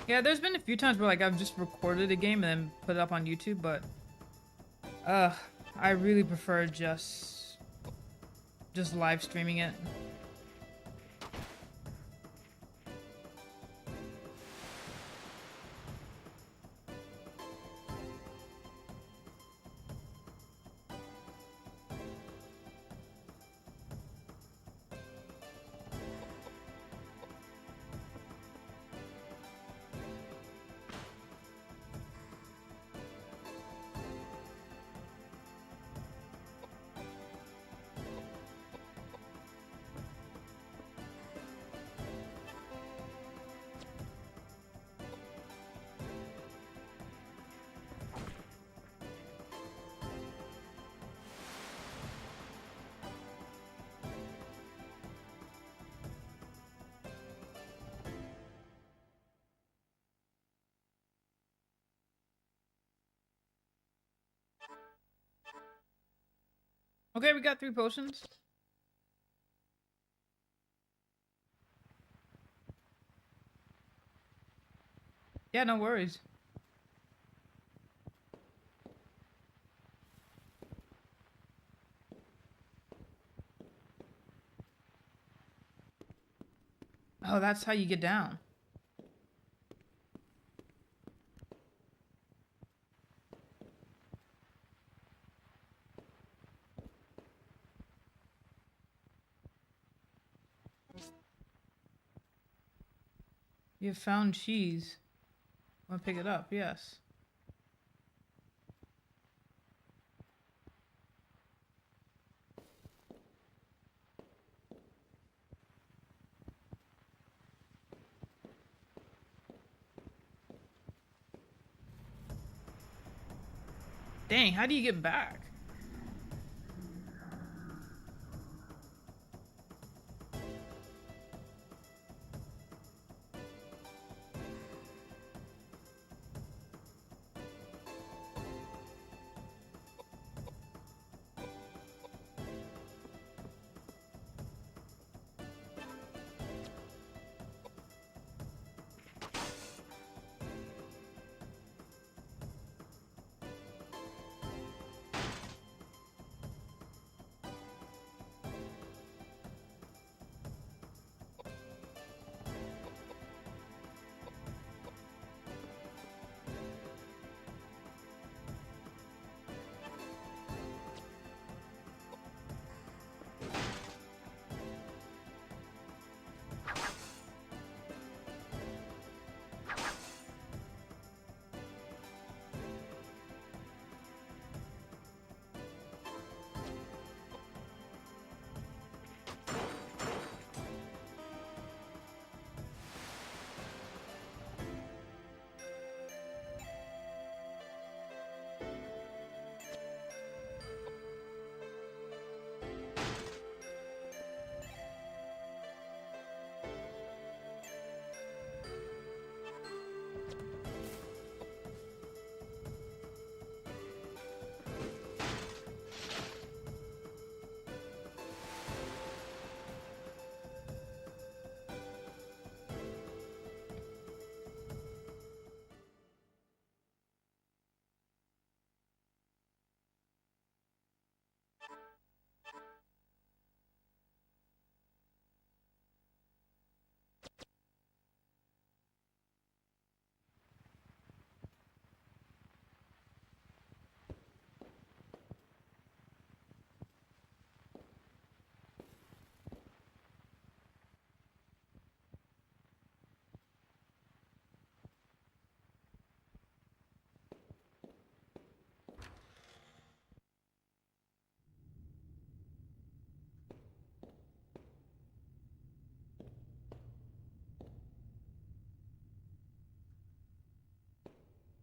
Yeah, there's been a few times where like I've just recorded a game and then put it up on YouTube, but I really prefer just live streaming it. Okay, we got 3 potions. Yeah, no worries. Oh, that's how you get down. You have found cheese. Want to pick it up? Yes. Dang, how do you get back?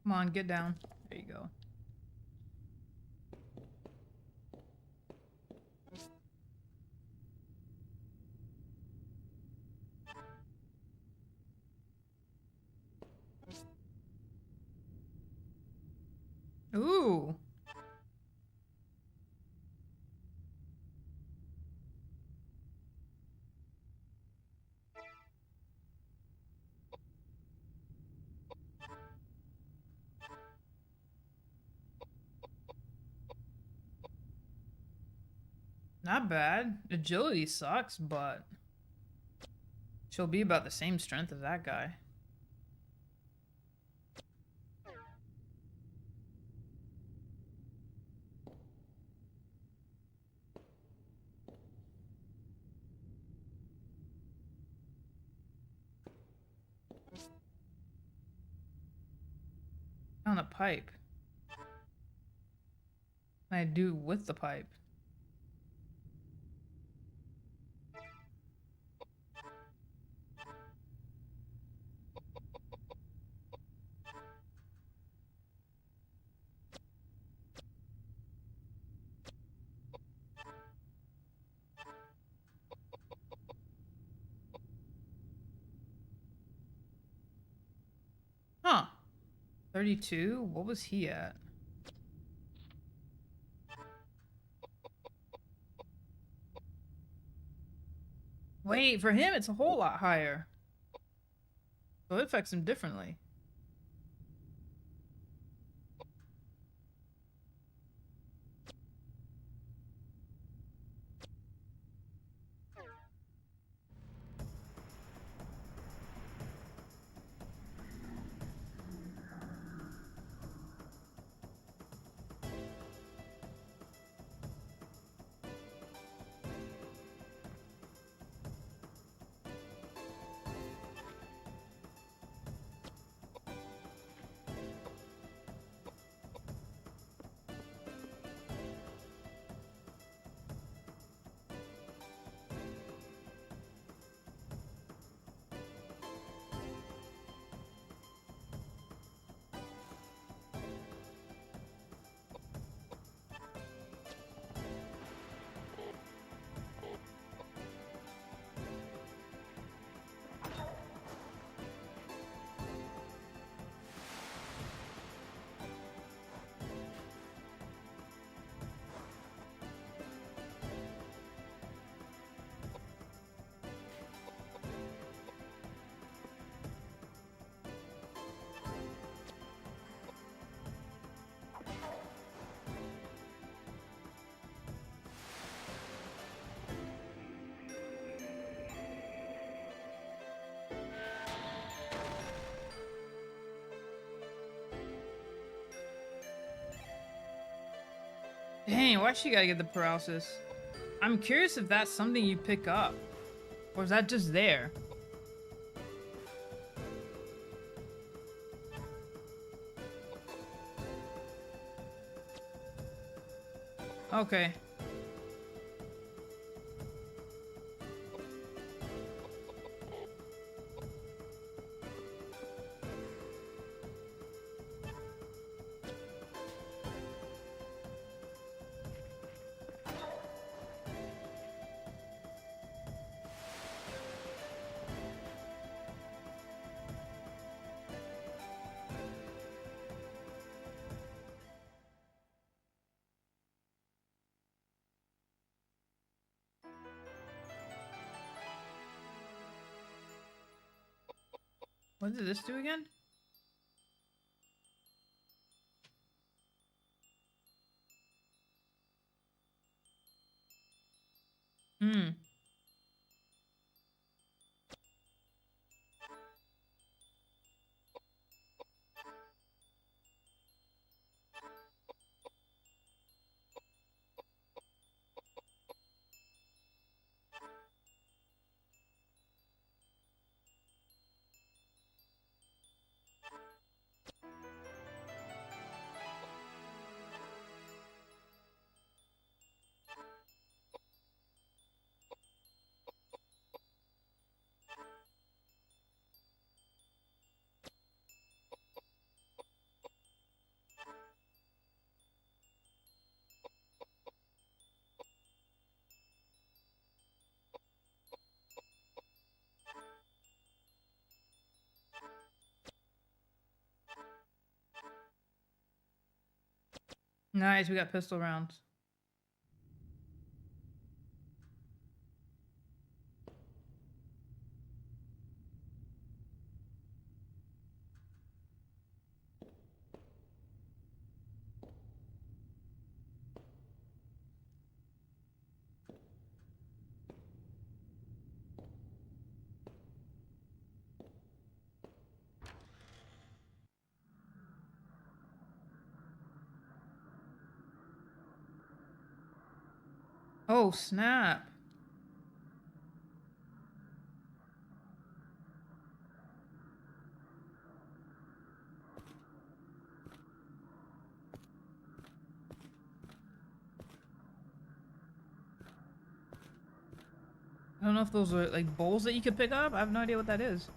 Come on, get down. There you go. Ooh. Not bad. Agility sucks, but she'll be about the same strength as that guy. On a pipe. What can I do with the pipe? Huh. 32? What was he at? Wait, for him it's a whole lot higher. So it affects him differently. Dang, why she gotta get the paralysis? I'm curious if that's something you pick up. Or is that just there? Okay. What did this do again? Hmm. Nice, we got pistol rounds. Oh, snap. I don't know if those are like bowls that you could pick up. I have no idea what that is.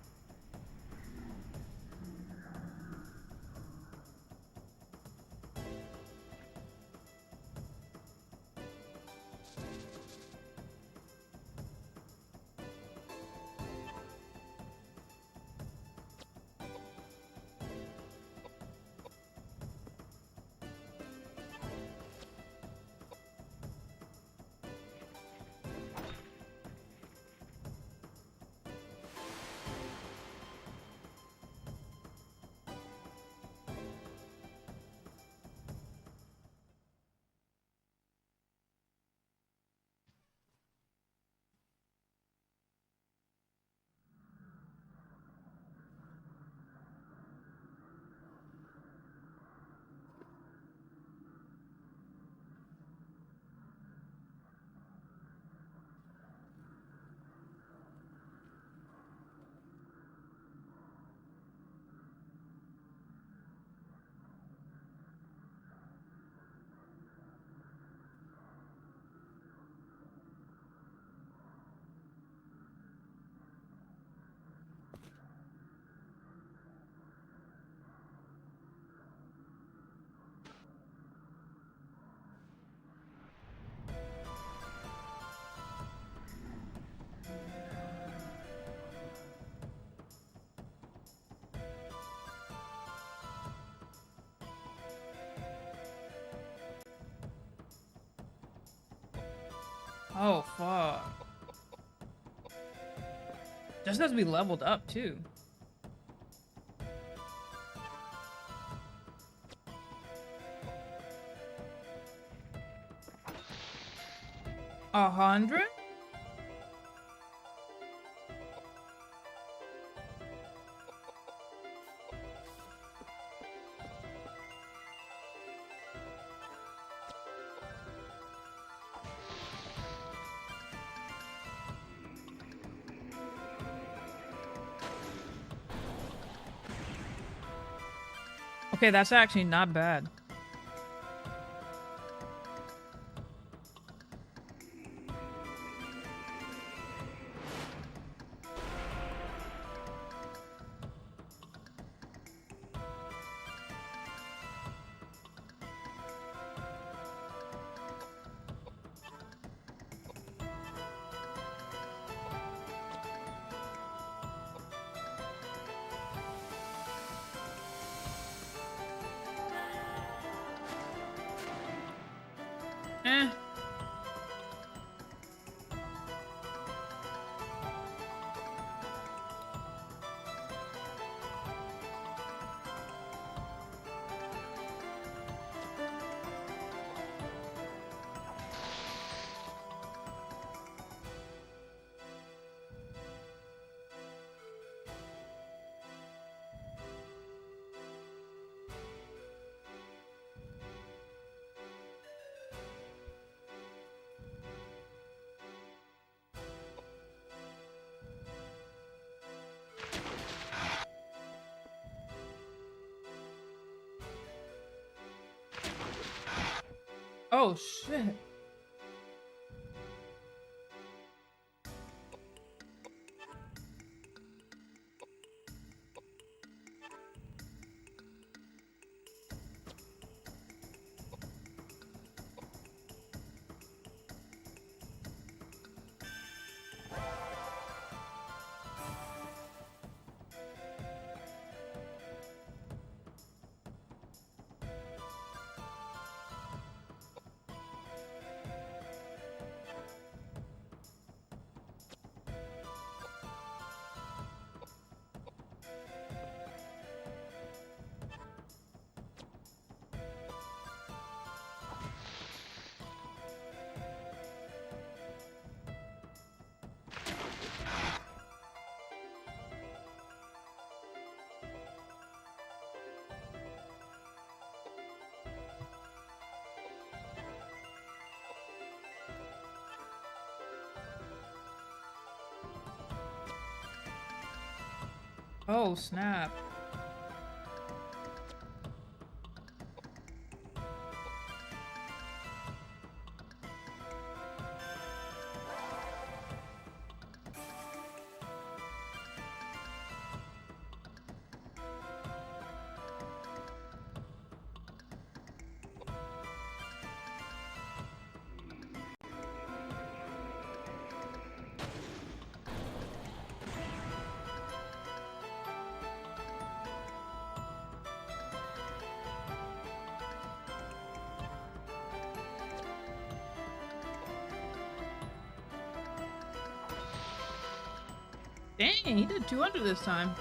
Oh, fuck. Just has to be leveled up, too. $100? Okay, that's actually not bad. Eh. Oh, shit. Oh, snap. Dang, he did 200 this time.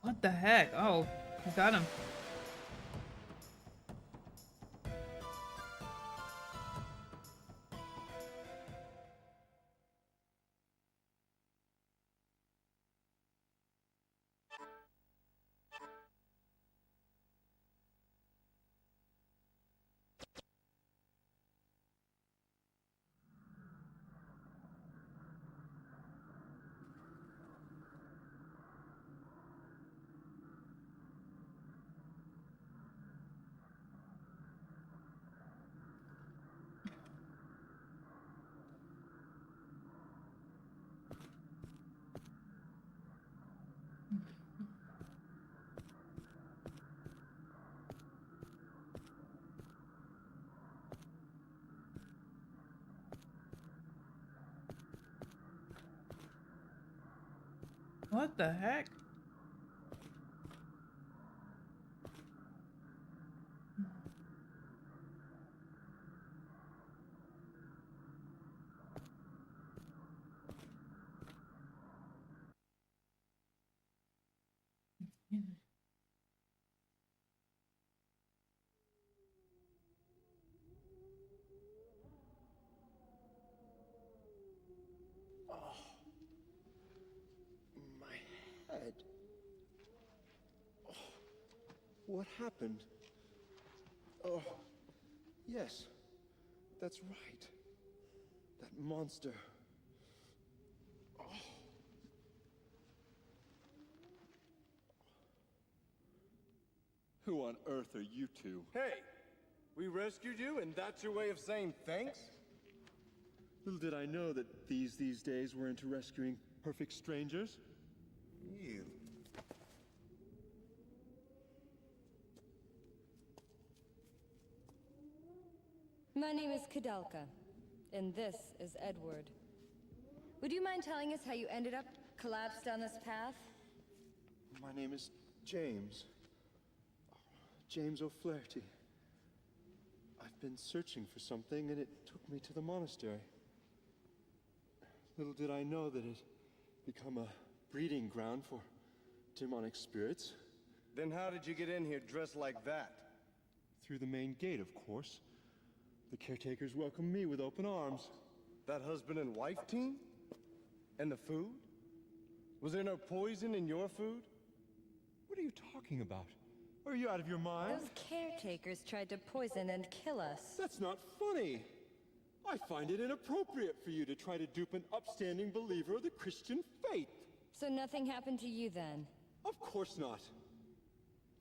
What the heck? Oh, I got him. What the heck? My head. Oh, what happened? Oh, yes, that's right. That monster. Oh. Who on earth are you two? Hey, we rescued you, and that's your way of saying thanks? Little did I know that these days were into rescuing perfect strangers. You. My name is Koudelka, and this is Edward. Would you mind telling us how you ended up collapsed down this path? My name is James. James O'Flaherty. I've been searching for something, and it took me to the monastery. Little did I know that it'd become a breeding ground for demonic spirits. Then how did you get in here dressed like that? Through the main gate, of course. The caretakers welcomed me with open arms. That husband and wife team? And the food? Was there no poison in your food? What are you talking about? Are you out of your mind? Those caretakers tried to poison and kill us. That's not funny. I find it inappropriate for you to try to dupe an upstanding believer of the Christian faith. So nothing happened to you then? Of course not.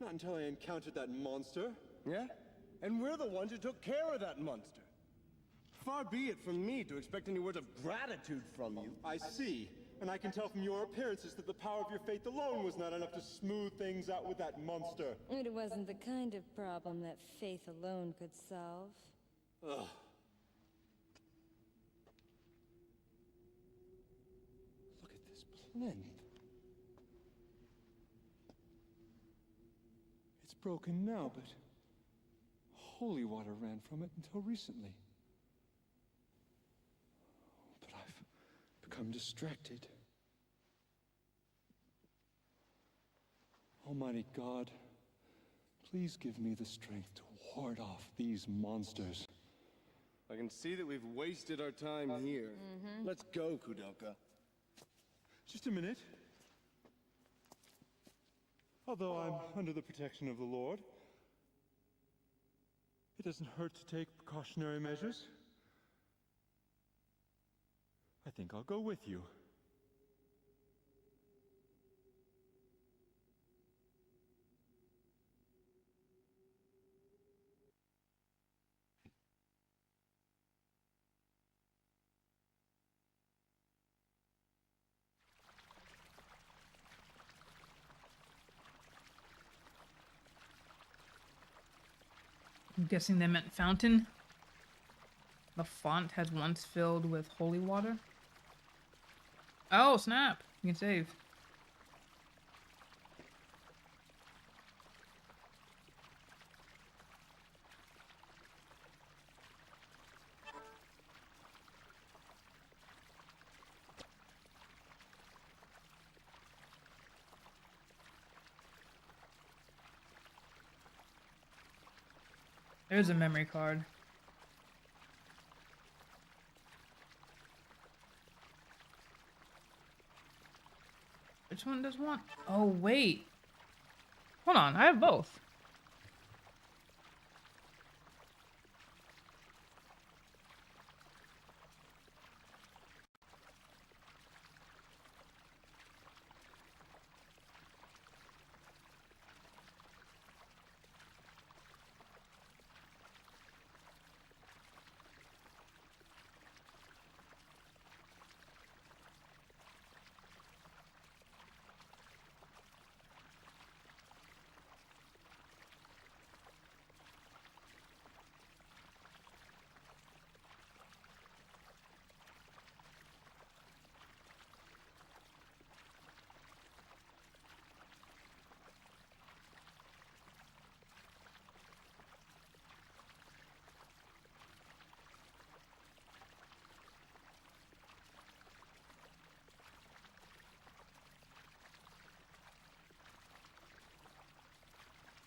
Not until I encountered that monster. Yeah? And we're the ones who took care of that monster. Far be it from me to expect any words of gratitude from you. I see. And I can tell from your appearances that the power of your faith alone was not enough to smooth things out with that monster. It wasn't the kind of problem that faith alone could solve. Ugh. Look at this plinth. It's broken now, but holy water ran from it until recently. But I've become distracted. Almighty God, please give me the strength to ward off these monsters. I can see that we've wasted our time here. Let's go, Koudelka. Just a minute. Although I'm under the protection of the Lord, it doesn't hurt to take precautionary measures. I think I'll go with you. I'm guessing they meant fountain. The font has once filled with holy water. Oh, snap. You can save. There's a memory card. Which one does one? Oh, wait. Hold on, I have both.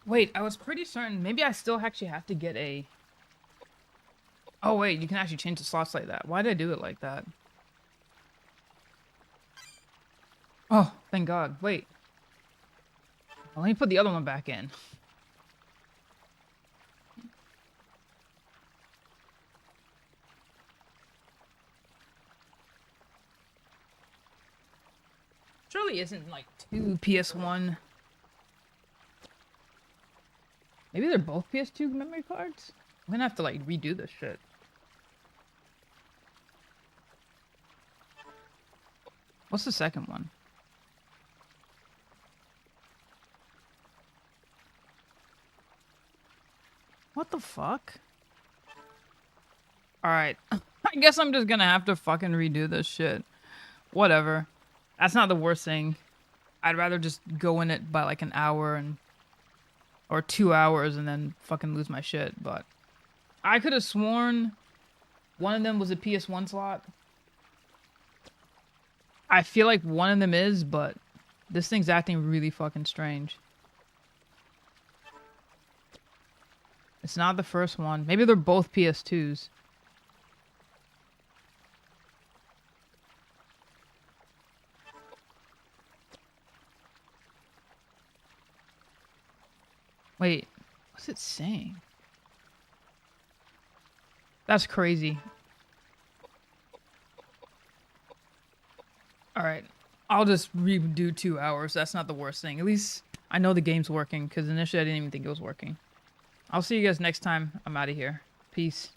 Wait, I was pretty certain. Maybe I still actually have to get a... Oh, wait, you can actually change the slots like that. Why did I do it like that? Oh, thank God. Wait. Well, let me put the other one back in. Surely isn't like 2 PS1. Maybe they're both PS2 memory cards? I'm gonna have to like redo this shit. What's the second one? What the fuck? Alright. I guess I'm just gonna have to fucking redo this shit. Whatever. That's not the worst thing. I'd rather just go in it by like an hour and... or 2 hours and then fucking lose my shit, but... I could have sworn one of them was a PS1 slot. I feel like one of them is, but this thing's acting really fucking strange. It's not the first one. Maybe they're both PS2s. Wait, what's it saying? That's crazy. Alright. I'll just redo 2 hours. That's not the worst thing. At least I know the game's working, because initially I didn't even think it was working. I'll see you guys next time. I'm out of here. Peace.